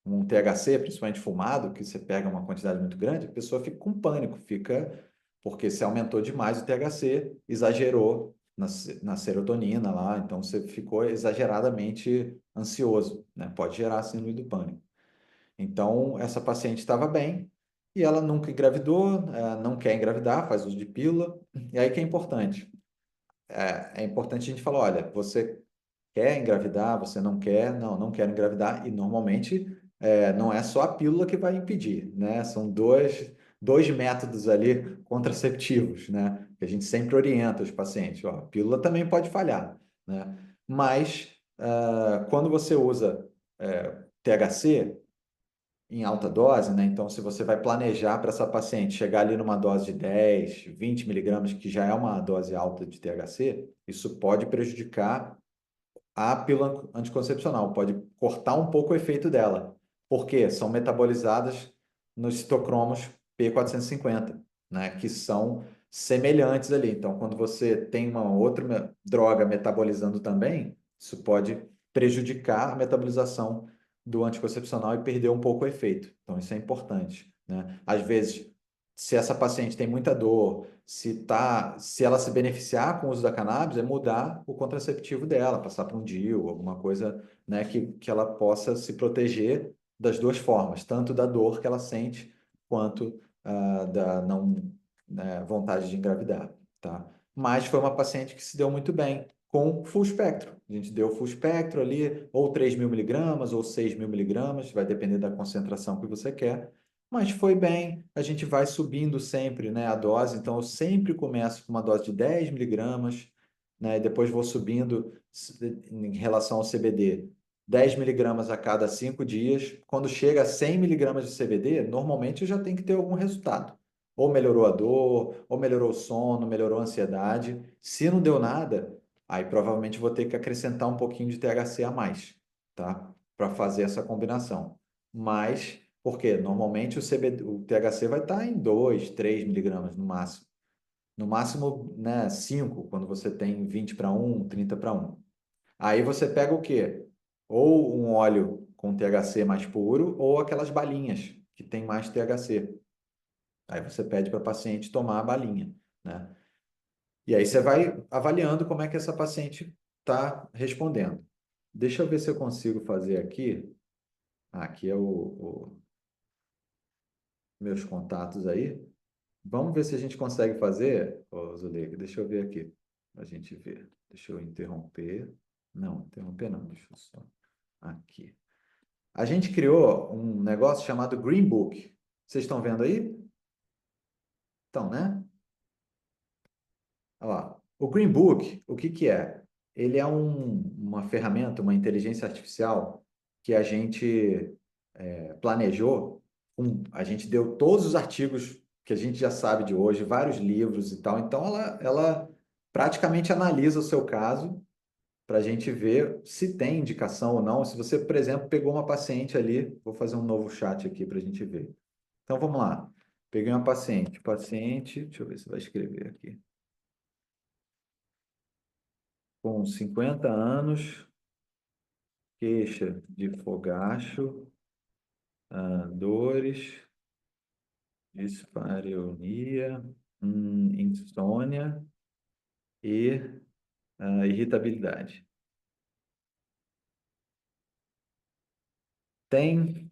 um THC, principalmente fumado, que você pega uma quantidade muito grande, a pessoa fica com pânico, fica porque se aumentou demais o THC, exagerou na serotonina lá, então você ficou exageradamente ansioso, né? Pode gerar síndrome do pânico. Então, essa paciente estava bem e ela nunca engravidou, não quer engravidar, faz uso de pílula. E aí que é importante? É importante a gente falar, olha, você quer engravidar, você não quer, não, não quero engravidar, e normalmente não é só a pílula que vai impedir, né? São dois métodos ali contraceptivos, né? Que a gente sempre orienta os pacientes, ó, a pílula também pode falhar, né? Mas quando você usa THC em alta dose, né? Então, se você vai planejar para essa paciente chegar ali numa dose de 10, 20 miligramas, que já é uma dose alta de THC, isso pode prejudicar a pílula anticoncepcional, pode cortar um pouco o efeito dela, porque são metabolizadas nos citocromos P450, né, que são semelhantes ali. Então, quando você tem uma outra droga metabolizando também, isso pode prejudicar a metabolização do anticoncepcional e perder um pouco o efeito. Então, isso é importante, né? Às vezes, se essa paciente tem muita dor, se ela se beneficiar com o uso da cannabis, é mudar o contraceptivo dela, passar para um DIU, alguma coisa, né, que ela possa se proteger das duas formas, tanto da dor que ela sente, quanto da não, né, vontade de engravidar, tá? Mas foi uma paciente que se deu muito bem com full espectro. A gente deu full espectro ali, ou 3.000 miligramas, ou 6.000 miligramas, vai depender da concentração que você quer, mas foi bem, a gente vai subindo sempre, né, a dose, então eu sempre começo com uma dose de 10 miligramas, né, e depois vou subindo em relação ao CBD, 10 miligramas a cada 5 dias. Quando chega a 100 miligramas de CBD, normalmente eu já tenho que ter algum resultado. Ou melhorou a dor, ou melhorou o sono, melhorou a ansiedade. Se não deu nada, aí provavelmente vou ter que acrescentar um pouquinho de THC a mais, tá? Para fazer essa combinação. Mas porque normalmente o THC vai estar em 2, 3 miligramas no máximo. No máximo, né, 5, quando você tem 20 para 1, 30 para 1. Aí você pega o quê? Ou um óleo com THC mais puro ou aquelas balinhas que tem mais THC. Aí você pede para a paciente tomar a balinha, né? E aí você vai avaliando como é que essa paciente está respondendo. Deixa eu ver se eu consigo fazer aqui. Aqui é meus contatos aí. Vamos ver se a gente consegue fazer, ô Zuleika, deixa eu ver aqui, a gente ver. Deixa eu interromper. Não, interromper não, deixa eu só. Aqui. A gente criou um negócio chamado Green Book. Vocês estão vendo aí? Então, né? Olha lá. O Green Book, o que que é? Ele é uma ferramenta, uma inteligência artificial que a gente planejou. A gente deu todos os artigos que a gente já sabe de hoje, vários livros e tal. Então, ela praticamente analisa o seu caso para a gente ver se tem indicação ou não. Se você, por exemplo, pegou uma paciente ali, vou fazer um novo chat aqui para a gente ver. Então, vamos lá. Peguei uma paciente, deixa eu ver se vai escrever aqui. Com 50 anos, queixa de fogacho, dores, dispareunia, insônia e irritabilidade. Tem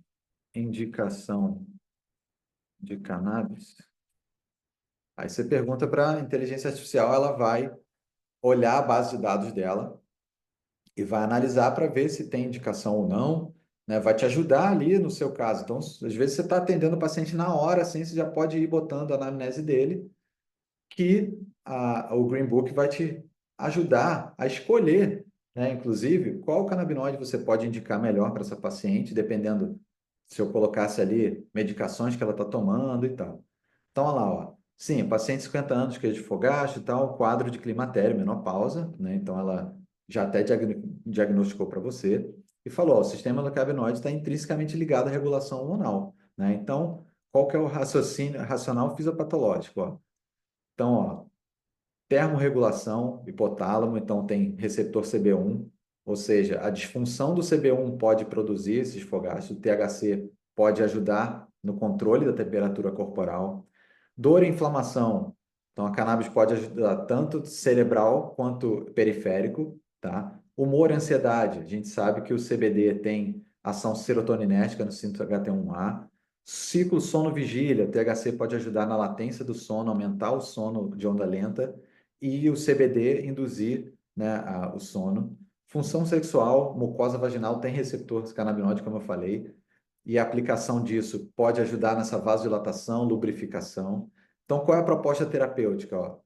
indicação de cannabis? Aí você pergunta para a inteligência artificial, ela vai olhar a base de dados dela e vai analisar para ver se tem indicação ou não, né? Vai te ajudar ali no seu caso. Então, às vezes você está atendendo o paciente na hora, assim, você já pode ir botando a anamnese dele, que o Green Book vai te ajudar a escolher, né? Inclusive, qual canabinoide você pode indicar melhor para essa paciente, dependendo se eu colocasse ali medicações que ela está tomando e tal. Então, olha lá, ó. Sim, paciente de 50 anos, queijo de fogacho e tal, quadro de climatério, menopausa, né? Então, ela já até diagnosticou para você e falou, ó, o sistema endocannabinoide está intrinsecamente ligado à regulação hormonal, né? Então, qual que é o racional fisiopatológico, ó? Então, ó, termorregulação, hipotálamo, então tem receptor CB1, ou seja, a disfunção do CB1 pode produzir esses fogachos, o THC pode ajudar no controle da temperatura corporal. Dor e inflamação, então a cannabis pode ajudar tanto cerebral quanto periférico, tá? Humor e ansiedade, a gente sabe que o CBD tem ação serotoninérgica no 5-HT1A. Ciclo sono-vigília, o THC pode ajudar na latência do sono, aumentar o sono de onda lenta e o CBD induzir, né, o sono. Função sexual, mucosa vaginal tem receptor canabinoide, como eu falei, e a aplicação disso pode ajudar nessa vasodilatação, lubrificação. Então, qual é a proposta terapêutica? Ó?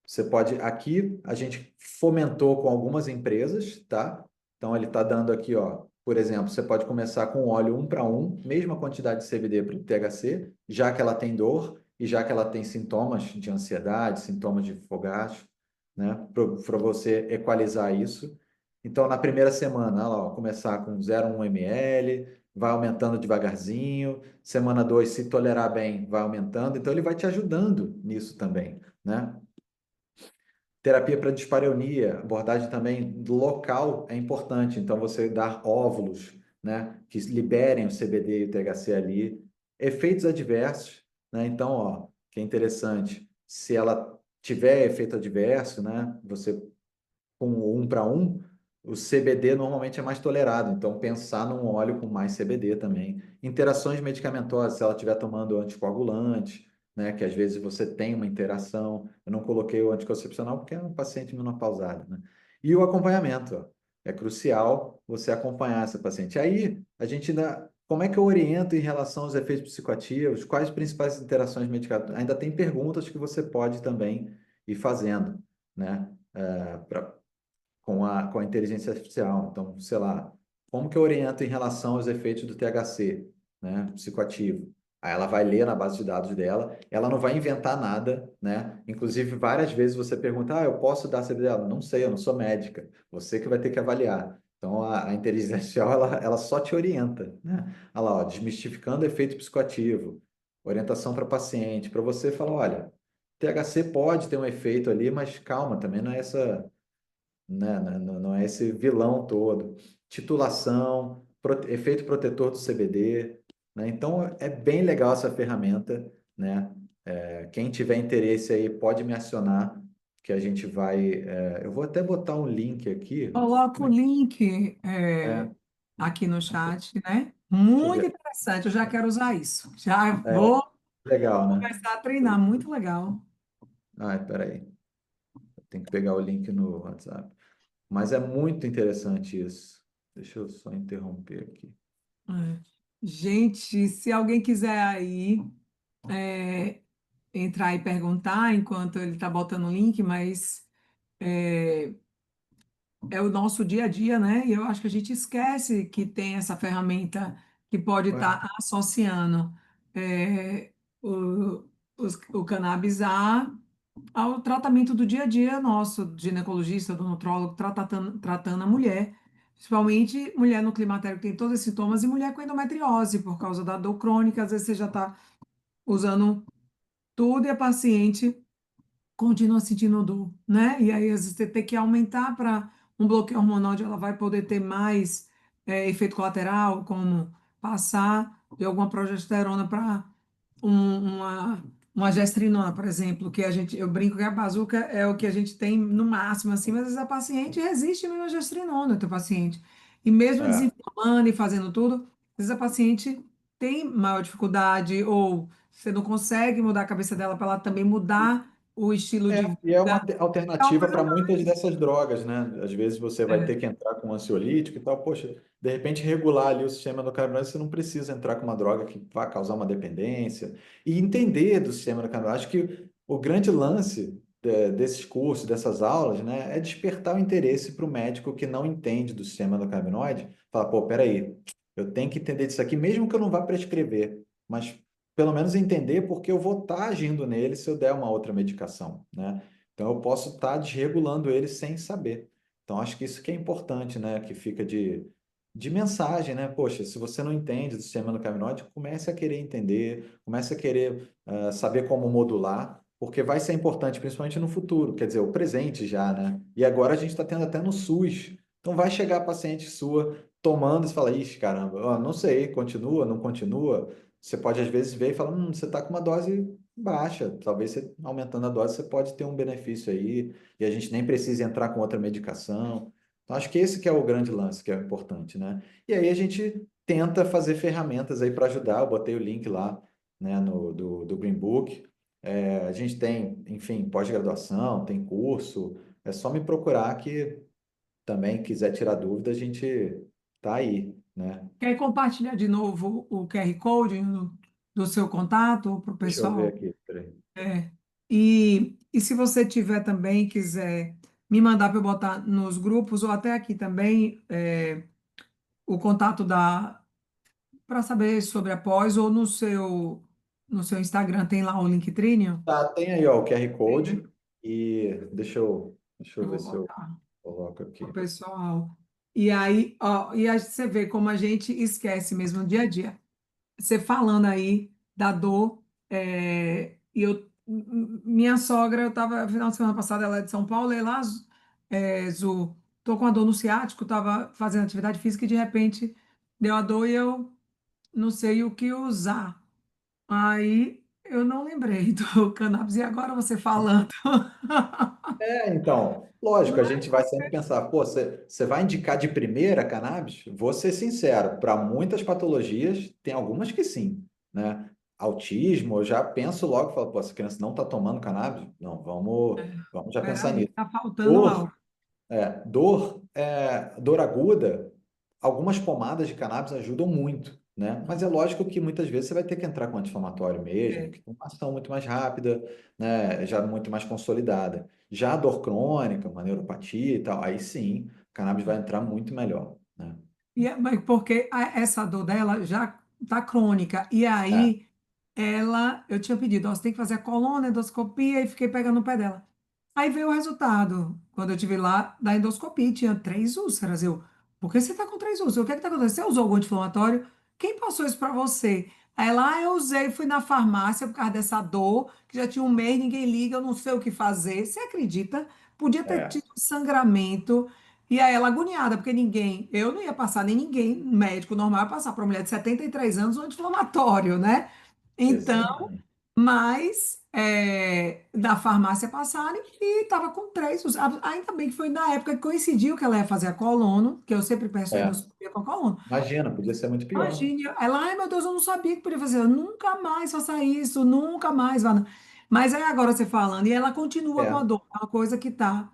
Você pode, aqui a gente fomentou com algumas empresas, tá? Então, ele está dando aqui, ó, por exemplo, você pode começar com óleo 1 para 1, mesma quantidade de CBD para o THC, já que ela tem dor e já que ela tem sintomas de ansiedade, sintomas de fogacho, né? Para você equalizar isso. Então, na primeira semana, olha lá, ó, começar com 0,1 ml, vai aumentando devagarzinho. Semana 2, se tolerar bem, vai aumentando. Então, ele vai te ajudando nisso também, né? Terapia para dispareunia, abordagem também local é importante. Então, você dar óvulos, né, que liberem o CBD e o THC ali. Efeitos adversos, né? Então, ó, que é interessante, se ela tiver efeito adverso, né, você com 1 para 1, o CBD normalmente é mais tolerado. Então, pensar num óleo com mais CBD também. Interações medicamentosas, se ela estiver tomando anticoagulante, né, que às vezes você tem uma interação. Eu não coloquei o anticoncepcional porque é um paciente menopausado, né? E o acompanhamento, ó. É crucial você acompanhar essa paciente. Aí, a gente ainda... Como é que eu oriento em relação aos efeitos psicoativos? Quais as principais interações medicamentosas? Ainda tem perguntas que você pode também ir fazendo, né? Com a inteligência artificial. Então, sei lá, como que eu oriento em relação aos efeitos do THC, né, psicoativo? Aí ela vai ler na base de dados dela, ela não vai inventar nada, né? Inclusive, várias vezes você pergunta, eu posso dar CBD? Ela, não sei, eu não sou médica. Você que vai ter que avaliar. Então, a inteligência artificial, ela só te orienta, né? Olha lá, ó, desmistificando efeito psicoativo, orientação para paciente, para você falar, olha, THC pode ter um efeito ali, mas calma, também não é essa, né? Não é esse vilão todo. Titulação, efeito protetor do CBD, né? Então é bem legal essa ferramenta, né? Quem tiver interesse aí pode me acionar, que a gente vai. Eu vou até botar um link aqui. Coloca o link É, aqui no chat, né? deixa eu Muito ver. interessante, eu já quero usar isso. Já É, vou legal, né? começar a treinar, muito legal. Ai, peraí. Tem que pegar o link no WhatsApp. Mas é muito interessante isso. Deixa eu só interromper aqui. É. Gente, se alguém quiser aí é, entrar e perguntar enquanto ele está botando o link, mas é o nosso dia a dia, né? E eu acho que a gente esquece que tem essa ferramenta que pode Ué, estar associando é, o, o cannabis ao tratamento do dia a dia nosso, do ginecologista, do nutrólogo, tratando a mulher, principalmente mulher no climatério que tem todos esses sintomas, e mulher com endometriose, por causa da dor crônica, às vezes você já está usando tudo e a paciente continua sentindo dor, né? E aí, às vezes, você tem que aumentar para um bloqueio hormonal, onde ela vai poder ter mais efeito colateral, como passar de alguma progesterona para uma gestrinona, por exemplo, que eu brinco que a bazuca é o que a gente tem no máximo, assim, mas às vezes a paciente resiste mesmo à gestrinona, o teu paciente. E mesmo é. desinflamando e fazendo tudo, às vezes a paciente tem maior dificuldade, ou você não consegue mudar a cabeça dela para ela também mudar o estilo de E é uma vida. É uma alternativa coisa para muitas dessas drogas, né? Às vezes você vai mais. ter que entrar com um ansiolítico e tal. Poxa, de repente regular ali o sistema endocannabinoide, você não precisa entrar com uma droga que vai causar uma dependência. E entender do sistema endocannabinoide. Acho que o grande lance desses cursos, dessas aulas, né, é despertar o interesse para o médico que não entende do sistema endocannabinoide. Falar, pô, peraí, eu tenho que entender disso aqui, mesmo que eu não vá prescrever, mas pelo menos entender porque eu vou estar agindo nele se eu der uma outra medicação, né? Então, eu posso estar desregulando ele sem saber. Então, acho que isso que é importante, né? Que fica de mensagem, né? Poxa, se você não entende do sistema endocannabinoide, comece a querer entender, comece a querer saber como modular, porque vai ser importante, principalmente no futuro, quer dizer, o presente já, né? E agora a gente está tendo até no SUS. Então, vai chegar a paciente sua tomando e você fala, ixi, caramba, ó, não sei, continua, não continua. Você pode, às vezes, ver e falar, você está com uma dose baixa. Talvez você, aumentando a dose, você pode ter um benefício aí, e a gente nem precisa entrar com outra medicação. Então, acho que esse que é o grande lance, que é importante, né? E aí a gente tenta fazer ferramentas aí para ajudar. Eu botei o link lá, né, do Green Book. A gente tem, enfim, pós-graduação, tem curso. É só me procurar que também quiser tirar dúvida, a gente tá aí, né? Quer compartilhar de novo o QR Code do seu contato para o Deixa eu ver pessoal? aqui. Peraí. É. E se você tiver também, quiser me mandar para eu botar nos grupos, ou até aqui também, o contato para saber sobre a pós, ou no seu Instagram tem lá o Linktrine, Tá, tem aí, ó, o QR né? Code e deixa eu Eu ver vou se eu botar coloco aqui. para o pessoal. E aí, ó, e aí você vê como a gente esquece mesmo no dia a dia. Você falando aí da dor, e minha sogra, eu estava, final de semana passada, ela é de São Paulo, e lá, Zu, tô com a dor no ciático, estava fazendo atividade física e de repente deu a dor e eu não sei o que usar. Aí eu não lembrei do cannabis, e agora você falando. Então, lógico, a Não é? gente vai sempre pensar, pô, você vai indicar de primeira cannabis? Vou ser sincero, para muitas patologias, tem algumas que sim, né? Autismo, eu já penso logo, falo, pô, essa criança não está tomando cannabis? Não, vamos já pensar Peraí, nisso. tá faltando Dor, algo. dor aguda, algumas pomadas de cannabis ajudam muito, né? Mas é lógico que muitas vezes você vai ter que entrar com anti-inflamatório mesmo, É. que tem uma ação muito mais rápida, né? Já muito mais consolidada. Já a dor crônica, uma neuropatia e tal, aí sim, o cannabis vai entrar muito melhor, né? Mas porque essa dor dela já tá crônica. E É, aí eu tinha pedido, ó, você tem que fazer a coluna, endoscopia, e fiquei pegando no pé dela. Aí veio o resultado, quando eu tive lá, da endoscopia, tinha 3 úlceras. Por que você tá com 3 úlceras? O que é que tá acontecendo? Você usou algum anti-inflamatório? Quem passou isso para você? Aí lá eu usei, fui na farmácia por causa dessa dor, que já tinha um mês, ninguém liga, eu não sei o que fazer. Você acredita? Podia ter é. tido sangramento, E aí ela agoniada, porque eu não ia passar, nem ninguém, médico normal, ia passar para uma mulher de 73 anos um anti-inflamatório, né? Então, Exatamente. mas da farmácia passaram e estava com três. Ainda bem que foi na época que coincidiu que ela ia fazer a colono, que eu sempre peço a É. endoscopia com a colono. Imagina, podia ser muito pior. Imagine, ela, ai meu Deus, eu não sabia que podia fazer. Eu nunca mais faça isso, nunca mais, Vana. Mas aí agora você falando, e ela continua com a É. dor, é uma coisa que está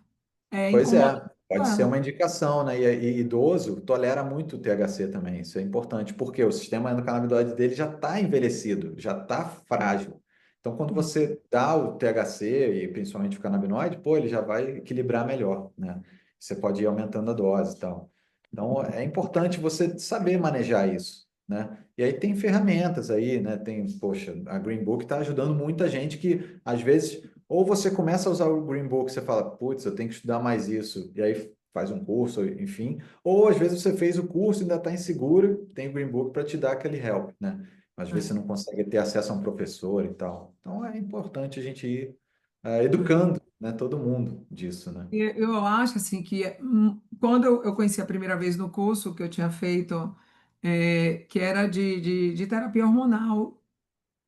Pois incomodando é, pode ser ela. uma indicação, né? E idoso tolera muito o THC também, isso é importante, porque o sistema endocannabinoide dele já está envelhecido, já está frágil. Então, quando você dá o THC e principalmente o canabinoide, pô, ele já vai equilibrar melhor, né? Você pode ir aumentando a dose e tal. Então, é importante você saber manejar isso, né? E aí tem ferramentas aí, né? Tem, poxa, a Green Book está ajudando muita gente que, às vezes, ou você começa a usar o Green Book, você fala, putz, eu tenho que estudar mais isso, e aí faz um curso, enfim. Ou às vezes você fez o curso e ainda está inseguro, tem o Green Book para te dar aquele help, né? Às vezes você não consegue ter acesso a um professor e tal. Então é importante a gente ir educando, né, todo mundo disso, né? E eu acho assim que quando eu conheci a primeira vez no curso que eu tinha feito, que era de terapia hormonal,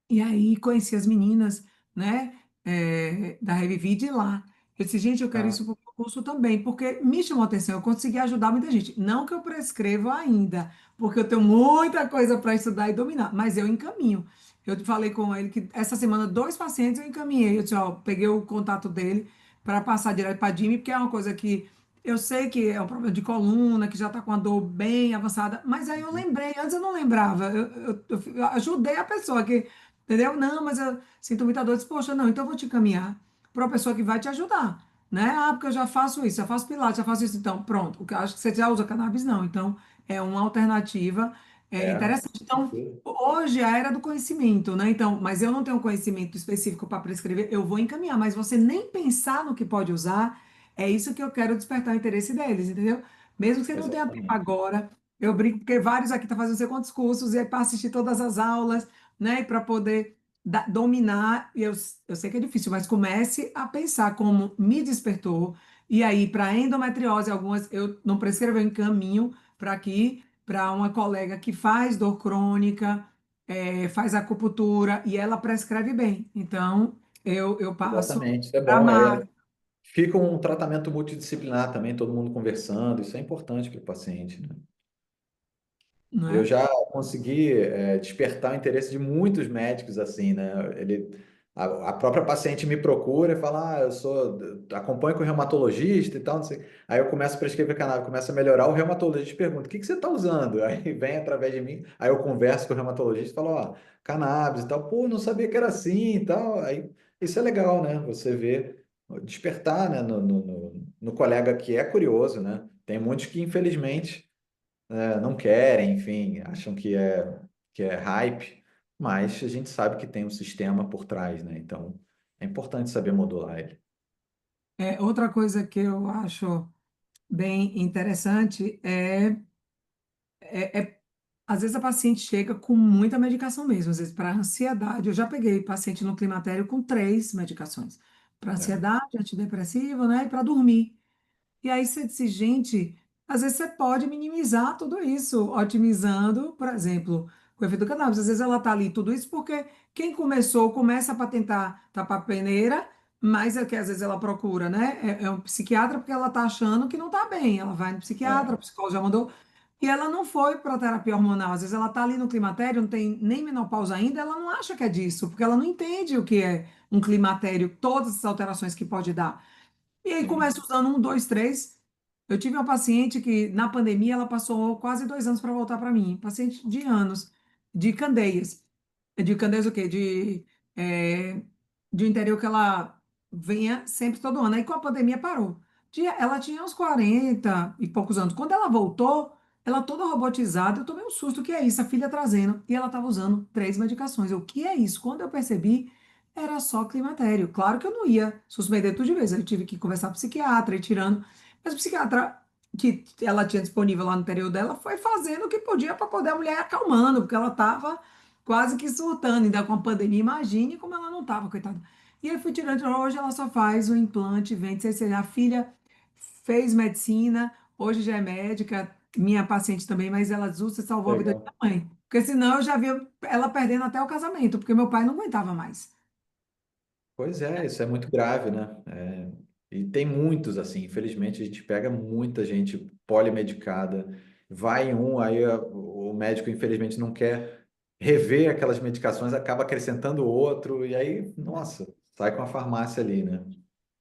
e aí conheci as meninas, né, da Revivi de lá. Eu disse, gente, eu quero Ah, isso para o curso também, porque me chamou a atenção, eu consegui ajudar muita gente. Não que eu prescrevo ainda, porque eu tenho muita coisa para estudar e dominar, mas eu encaminho. Eu falei com ele que essa semana dois pacientes eu encaminhei. Eu disse, ó, peguei o contato dele para passar direto para a Jimmy, porque é uma coisa que eu sei que é um problema de coluna, que já está com a dor bem avançada, mas aí eu lembrei, antes eu não lembrava, eu ajudei a pessoa que. Entendeu? Não, mas eu sinto muita dor. Eu disse, poxa, não, então eu vou te encaminhar para uma pessoa que vai te ajudar, né? Ah, porque eu já faço isso, já faço pilates, já faço isso. Então, pronto. O que eu acho que você já usa cannabis, não. Então, é uma alternativa é, interessante. Então, hoje é a era do conhecimento, né? Então, mas eu não tenho conhecimento específico para prescrever, eu vou encaminhar, mas você nem pensar no que pode usar, é isso que eu quero despertar o interesse deles, entendeu? Mesmo que você não tenha tempo exatamente. agora, eu brinco, porque vários aqui estão fazendo não sei quantos cursos, e aí para assistir todas as aulas, né? E para poder dominar, e eu sei que é difícil, mas comece a pensar como me despertou. E aí, para endometriose, algumas eu não prescrevo, eu encaminho para aqui, para uma colega que faz dor crônica, faz acupuntura, e ela prescreve bem. Então, eu passo Exatamente, isso é para bom. Mari, Fica um tratamento multidisciplinar também, todo mundo conversando, isso é importante para o paciente, né? não Eu é? já consegui despertar o interesse de muitos médicos assim, né? A própria paciente me procura e fala, eu acompanho com o reumatologista e tal, não sei. Aí eu começo a prescrever cannabis, começa a melhorar, o reumatologista pergunta, o que que você está usando? Aí vem através de mim, aí eu converso com o reumatologista e falo, ó, cannabis e tal, pô, não sabia que era assim e tal. Aí isso é legal, né? Você vê, despertar, né, no colega que é curioso, né? Tem muitos que, infelizmente, não querem, enfim, acham que é hype, mas a gente sabe que tem um sistema por trás, né? Então é importante saber modular ele. Outra coisa que eu acho bem interessante às vezes a paciente chega com muita medicação mesmo, às vezes para ansiedade. Eu já peguei paciente no climatério com três medicações: para É, ansiedade, antidepressivo, né, e para dormir. E aí você disse, gente, às vezes você pode minimizar tudo isso, otimizando, por exemplo, o efeito do cannabis. Às vezes ela está ali tudo isso porque quem começou, começa para tentar tapar a peneira, mas é que às vezes ela procura, né? É um psiquiatra porque ela está achando que não está bem. Ela vai no psiquiatra, o é, psicólogo já mandou, e ela não foi para terapia hormonal. Às vezes ela está ali no climatério, não tem nem menopausa ainda, ela não acha que é disso, porque ela não entende o que é um climatério, todas as alterações que pode dar. E aí sim. começa usando um, dois, três. Eu tive uma paciente que, na pandemia, ela passou quase 2 anos para voltar para mim. Paciente de anos, de Candeias. De Candeias o quê? De interior que ela venha sempre todo ano. Aí com a pandemia parou. Ela tinha uns 40 e poucos anos. Quando ela voltou, ela toda robotizada, eu tomei um susto, o que é isso? A filha trazendo. E ela estava usando três medicações. O que é isso? Quando eu percebi, era só climatério. Claro que eu não ia suspender tudo de vez. Eu tive que conversar com o psiquiatra e tirando. Mas o psiquiatra que ela tinha disponível lá no interior dela foi fazendo o que podia para poder a mulher ir acalmando, porque ela estava quase que surtando, ainda com a pandemia. Imagine como ela não estava, coitada. E aí fui tirando, hoje ela só faz o implante, vende, sei se a filha fez medicina, hoje já é médica, minha paciente também, mas ela diz, você salvou a vida de Legal. minha mãe. Porque senão eu já via ela perdendo até o casamento, porque meu pai não aguentava mais. Pois é, isso é muito grave, né? E tem muitos, assim, infelizmente a gente pega muita gente polimedicada, vai em um, o médico infelizmente não quer rever aquelas medicações, acaba acrescentando outro, e aí, nossa, sai com a farmácia ali, né?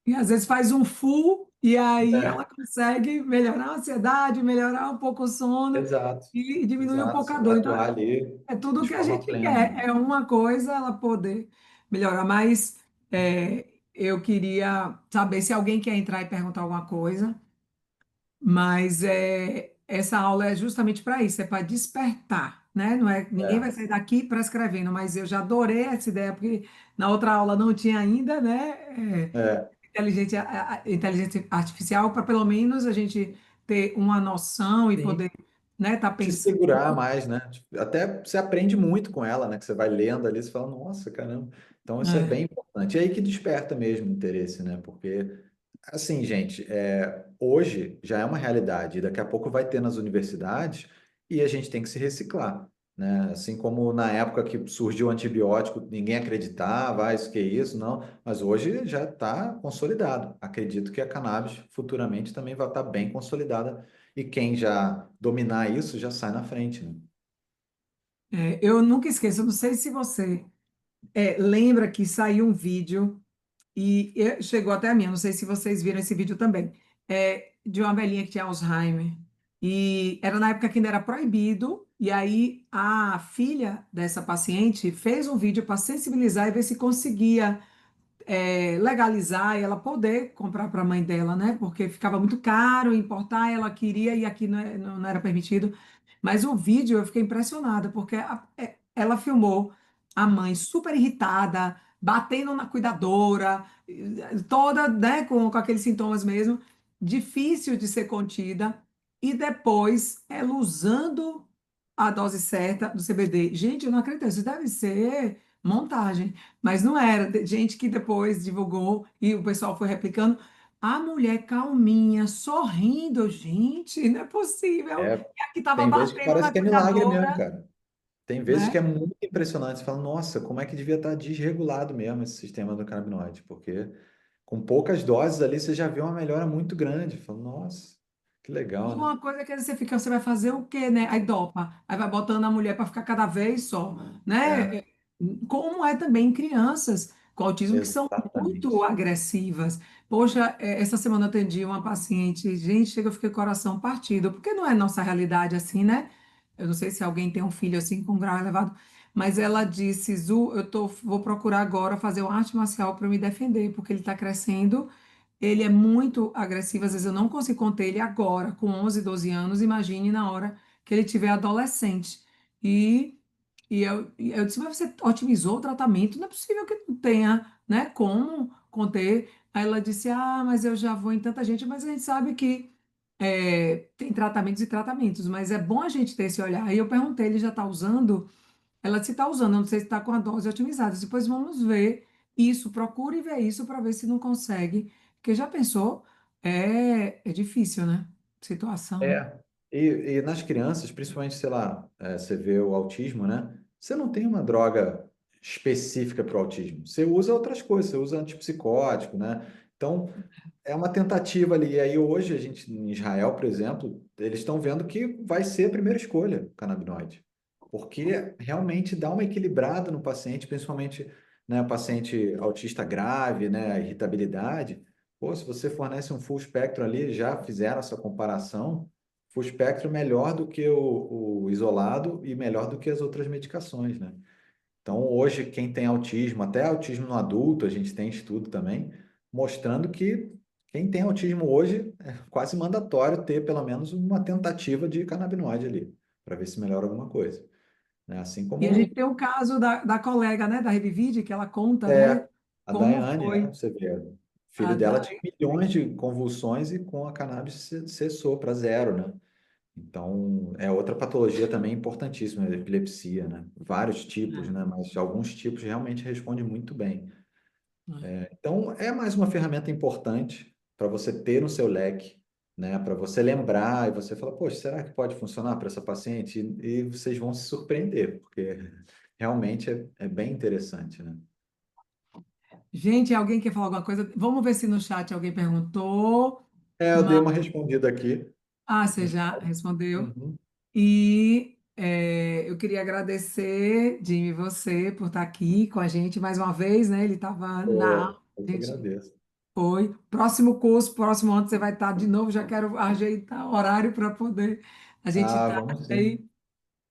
E às vezes faz um full, e aí ela É, consegue melhorar a ansiedade, melhorar um pouco o sono exato, e diminuir um exato. pouco Você a vai dor. Então, atuar ali é tudo o de que a forma gente plena, quer. né? É uma coisa ela poder melhorar. Mas eu queria saber se alguém quer entrar e perguntar alguma coisa. Mas essa aula é justamente para isso, é para despertar, né? Não é, ninguém vai É, sair daqui prescrevendo, mas eu já adorei essa ideia, porque na outra aula não tinha ainda, né? é. Inteligência artificial, para pelo menos a gente ter uma noção e Sim. poder, né, tá Se pensando. segurar mais, né? Tipo, até você aprende muito com ela, né? Que você vai lendo ali, você fala, nossa, caramba. Então isso é É. bem importante. E aí que desperta mesmo o interesse, né? Porque, assim, gente, hoje já é uma realidade, e daqui a pouco vai ter nas universidades, e a gente tem que se reciclar, né? Assim como na época que surgiu o antibiótico, ninguém acreditava, isso que é isso, não. Mas hoje já está consolidado. Acredito que a cannabis futuramente também vai estar bem consolidada e quem já dominar isso já sai na frente, né? Eu nunca esqueço, eu não sei se você lembra que saiu um vídeo. E chegou até a mim, eu não sei se vocês viram esse vídeo também, de uma velhinha que tinha Alzheimer. E era na época que ainda era proibido, e aí a filha dessa paciente fez um vídeo para sensibilizar e ver se conseguia legalizar e ela poder comprar para a mãe dela, né? Porque ficava muito caro importar, ela queria e aqui não era permitido. Mas o vídeo eu fiquei impressionada, porque ela filmou a mãe super irritada, batendo na cuidadora, toda, né, com aqueles sintomas mesmo, difícil de ser contida, e depois ela usando a dose certa do CBD. Gente, eu não acredito, isso deve ser montagem. Mas não era. Gente que depois divulgou e o pessoal foi replicando. A mulher calminha, sorrindo. Gente, não é possível. É, E aqui estava tem vezes que batendo parece na que é milagre mesmo, cuidadora, cara. Tem vezes que né? é muito impressionante. Você fala, nossa, como é que devia estar desregulado mesmo esse sistema do canabinoide? Porque com poucas doses ali você já vê uma melhora muito grande. Fala, nossa, que E legal, né? uma coisa que você fica, você vai fazer o quê, né? Aí dopa, aí vai botando a mulher para ficar cada vez só, né? É, Como é também em crianças com autismo que são muito exatamente. agressivas. Poxa, essa semana eu atendi uma paciente, gente, chega, eu fiquei com o coração partido, porque não é nossa realidade assim, né? Eu não sei se alguém tem um filho assim com grau elevado, mas ela disse, Zu, vou procurar agora fazer uma arte marcial para me defender, porque ele está crescendo. Ele é muito agressivo, às vezes eu não consigo conter ele agora, com 11, 12 anos, imagine na hora que ele tiver adolescente. E, e eu disse, mas você otimizou o tratamento? Não é possível que não tenha, né, como conter. Aí ela disse, ah, mas eu já vou em tanta gente, mas a gente sabe que tem tratamentos e tratamentos, mas é bom a gente ter esse olhar. Aí eu perguntei, ele já está usando? Ela se está usando, eu não sei se está com a dose otimizada. Depois vamos ver isso, procure ver isso para ver se não consegue. Porque já pensou? É difícil, né? Situação. É. E nas crianças, principalmente, sei lá, você vê o autismo, né? Você não tem uma droga específica para o autismo. Você usa outras coisas, você usa antipsicótico, né? Então, é uma tentativa ali. E aí, hoje, a gente, em Israel, por exemplo, eles estão vendo que vai ser a primeira escolha, o canabinoide. Porque realmente dá uma equilibrada no paciente, principalmente, né, paciente autista grave, né, irritabilidade. Pô, se você fornece um full spectrum ali, já fizeram essa comparação, full spectrum melhor do que o isolado e melhor do que as outras medicações, né? Então, hoje, quem tem autismo, até autismo no adulto, a gente tem estudo também, mostrando que quem tem autismo hoje é quase mandatório ter pelo menos uma tentativa de canabinoide ali, para ver se melhora alguma coisa, né? Assim E a gente como tem o caso da colega, né, da Revivide, que ela conta, né, é a como Daiane, né? foi Você vê, o a filho dela da... tinha milhões de convulsões e com a cannabis cessou para zero, né? Então, é outra patologia também importantíssima, a epilepsia, né? Vários tipos, né? Mas alguns tipos realmente respondem muito bem. Então, é mais uma ferramenta importante para você ter no seu leque. né? Para você lembrar e você falar, poxa, será que pode funcionar para essa paciente? E vocês vão se surpreender, porque realmente é bem interessante, né? Gente, alguém quer falar alguma coisa? Vamos ver se no chat alguém perguntou. Eu dei uma respondida aqui. Ah, você já respondeu. Uhum. E eu queria agradecer, Jimmy, você por estar aqui com a gente mais uma vez, né? Ele estava na aula, Pô, eu a que gente agradeço. foi. Próximo curso, próximo ano você vai estar de novo. Já quero ajeitar o horário para poder a gente estar Vamos sim. aí.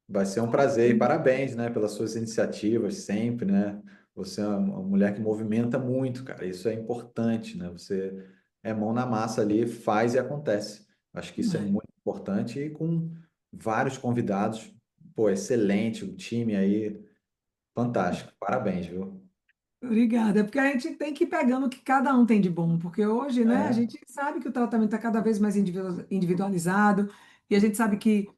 Vai ser um prazer e parabéns, né, pelas suas iniciativas sempre, né? Você é uma mulher que movimenta muito, cara. Isso é importante, né? Você é mão na massa ali, faz e acontece. Acho que isso é muito importante e com vários convidados, pô, excelente, o time aí, fantástico. Parabéns, viu? Obrigada. É porque a gente tem que ir pegando o que cada um tem de bom, porque hoje, né, a É, gente sabe que o tratamento está cada vez mais individualizado e a gente sabe que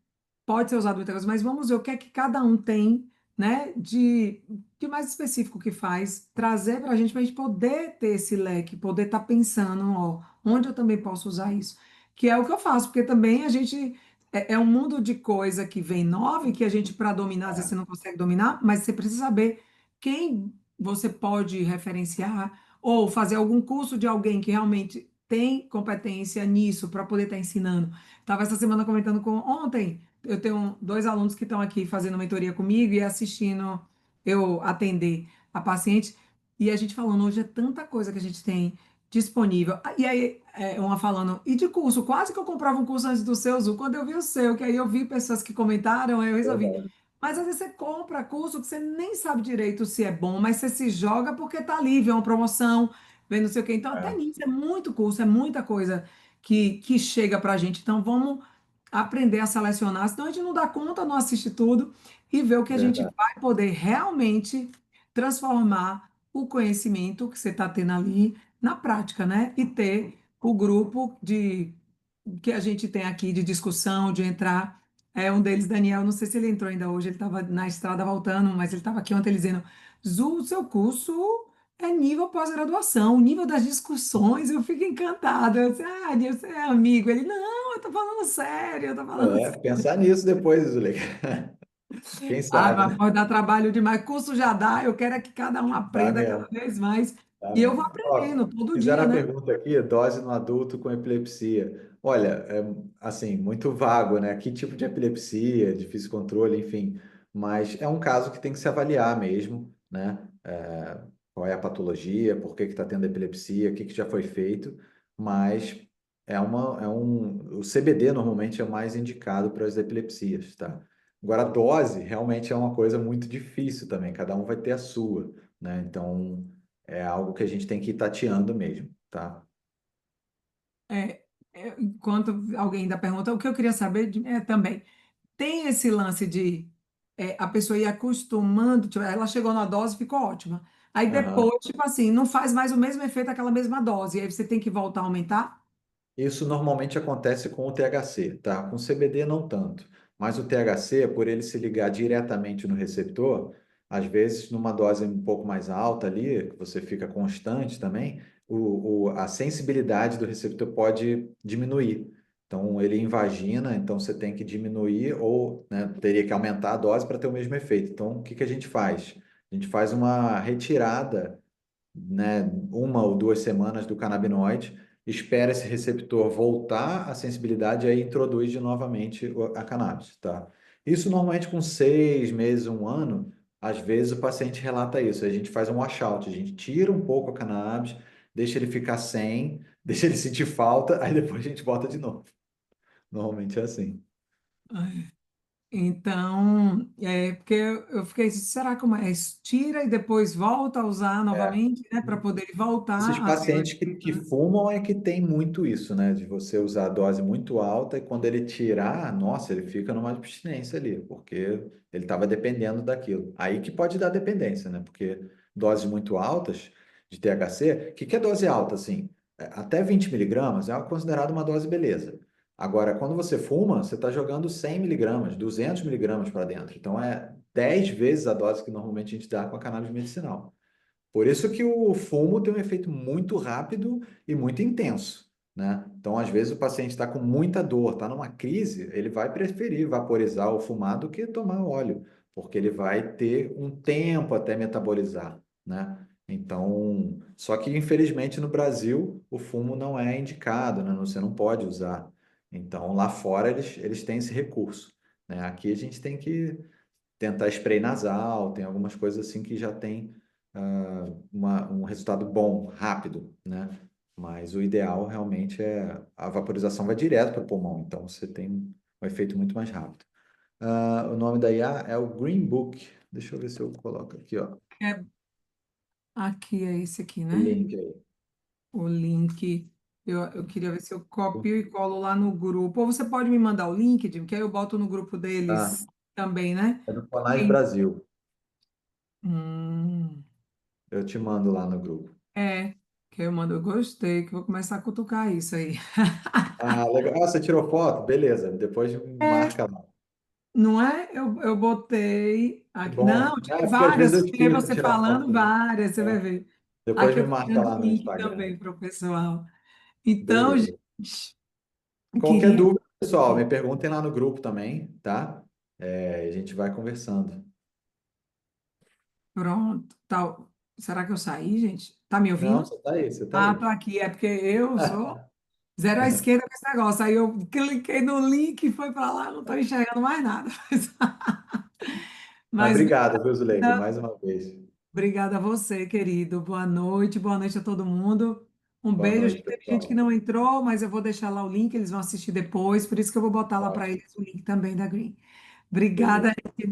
pode ser usado muitas coisas, mas vamos ver o que é que cada um tem, né, de mais específico que faz, trazer para a gente poder ter esse leque, poder estar pensando, ó, onde eu também posso usar isso, que é o que eu faço, porque também a gente é um mundo de coisa que vem nova e que a gente, para dominar, às vezes você não consegue dominar, mas você precisa saber quem você pode referenciar ou fazer algum curso de alguém que realmente tem competência nisso para poder estar ensinando. Estava essa semana comentando com ontem. Eu tenho dois alunos que estão aqui fazendo mentoria comigo e assistindo eu atender a paciente. E a gente falando, hoje é tanta coisa que a gente tem disponível. E aí, uma falando, e de curso? Quase que eu comprava um curso antes do seu, Zu, quando eu vi o seu, que aí eu vi pessoas que comentaram, aí eu resolvi. verdade. Mas às vezes você compra curso que você nem sabe direito se é bom, mas você se joga porque tá ali, vê uma promoção, vê não sei o quê. Então, até É, nisso é muito curso, é muita coisa que chega para a gente. Então, vamos aprender a selecionar, senão a gente não dá conta, não assiste tudo e ver o que a gente verdade. vai poder realmente transformar o conhecimento que você está tendo ali na prática, né? E ter o grupo de que a gente tem aqui de discussão, de entrar. Um deles, Daniel, não sei se ele entrou ainda hoje, ele estava na estrada voltando, mas ele estava aqui ontem ele dizendo: Zu, o seu curso é nível pós-graduação, o nível das discussões, eu fico encantada. Eu disse, Nil, você é amigo. Ele, não, eu tô falando sério, eu tô falando sério. Pensar nisso depois, Zuleika. Quem Ah, sabe, né? vai dar trabalho demais. Curso já dá, eu quero é que cada um Vai aprenda cada mesmo. vez mais. Tá E eu vou mesmo. Ó, aprendendo todo fizeram dia, a né? pergunta aqui, dose no adulto com epilepsia. Olha, é assim, muito vago, né? Que tipo de epilepsia, difícil controle, enfim. Mas é um caso que tem que se avaliar mesmo, né? Qual é a patologia, por que que está tendo epilepsia, o que que já foi feito. Mas o CBD normalmente é o mais indicado para as epilepsias, tá? Agora, a dose realmente é uma coisa muito difícil também, cada um vai ter a sua, né? Então é algo que a gente tem que ir tateando mesmo, tá? É, enquanto alguém ainda pergunta, o que eu queria saber também, tem esse lance de a pessoa ir acostumando, tipo, ela chegou na dose, ficou ótima. Aí Aham. depois, tipo assim, não faz mais o mesmo efeito aquela mesma dose, e aí você tem que voltar a aumentar? Isso normalmente acontece com o THC, tá? Com o CBD não tanto, mas o THC, por ele se ligar diretamente no receptor, às vezes numa dose um pouco mais alta ali, que você fica constante também, a sensibilidade do receptor pode diminuir. Então ele invagina, então você tem que diminuir ou, né, teria que aumentar a dose para ter o mesmo efeito. Então o que que a gente faz? A gente faz uma retirada, né, 1 ou 2 semanas do canabinoide, espera esse receptor voltar à sensibilidade e aí introduz de novamente a cannabis, tá? Isso normalmente com 6 meses, um ano, às vezes o paciente relata isso. A gente faz um washout, a gente tira um pouco a cannabis, deixa ele ficar sem, deixa ele sentir falta, aí depois a gente bota de novo. Normalmente é assim. Então, porque eu fiquei, será que tira e depois volta a usar É. novamente, né, para poder Esses voltar a ter o pacientes efeito, que né? fumam é que tem muito isso, né? De você usar a dose muito alta e quando ele tirar, nossa, ele fica numa abstinência ali, porque ele estava dependendo daquilo. Aí que pode dar dependência, né? Porque doses muito altas de THC, o que é dose alta, assim? Até 20 miligramas é considerado uma dose beleza. Agora, quando você fuma, você está jogando 100 miligramas, 200 miligramas para dentro. Então, é 10 vezes a dose que normalmente a gente dá com a cannabis medicinal. Por isso que o fumo tem um efeito muito rápido e muito intenso, né? Então, às vezes, o paciente está com muita dor, está numa crise, ele vai preferir vaporizar ou fumar do que tomar óleo, porque ele vai ter um tempo até metabolizar, né? Então, só que infelizmente no Brasil o fumo não é indicado, né? Você não pode usar. Então, lá fora eles têm esse recurso, né? Aqui a gente tem que tentar spray nasal, tem algumas coisas assim que já tem um resultado bom, rápido, né? Mas o ideal realmente é a vaporização vai direto para o pulmão, então você tem um efeito muito mais rápido. O nome da IA é o Green Book. Deixa eu ver se eu coloco aqui, ó, É, aqui é esse aqui, o né? link aí. O link. Eu queria ver se eu copio e colo lá no grupo. Ou você pode me mandar o link, Jim, que aí eu boto no grupo Tá? deles também, né? É do Fonage Quem- Brasil. Hum, Eu te mando lá no grupo. é, que eu mando, eu gostei, que eu vou começar a cutucar isso aí. Ah, legal. Ah, você tirou foto? Beleza. Depois É, marca lá. não é? Eu botei Que aqui. Não, bom. eu É tirei porque às vezes várias, eu tirei esqueço de você tirar falando foto. várias, você vai É. ver. Depois Aqui me eu tô marca dando lá no link Instagram. também para o pessoal. Então, Beleza. gente, eu Qualquer queria. dúvida, pessoal, me perguntem lá no grupo também, tá? A gente vai conversando. Pronto, tal. Será que eu saí, gente? Tá me Não, ouvindo? você tá aí, você tá Ah, aí. tô aqui. É porque eu sou zero à esquerda com esse negócio. Aí eu cliquei no link e foi para lá, não tô enxergando mais nada. Mas Mas obrigado, viu, Zuleika, obrigada, mais uma vez. obrigada a você, querido. Boa noite a todo mundo. Um Boa beijo. noite, Gente, teve gente que pessoal. não entrou, mas eu vou deixar lá o link, eles vão assistir depois. Por isso que eu vou botar lá para Ótimo. eles o link também da Green. Obrigada. Beleza.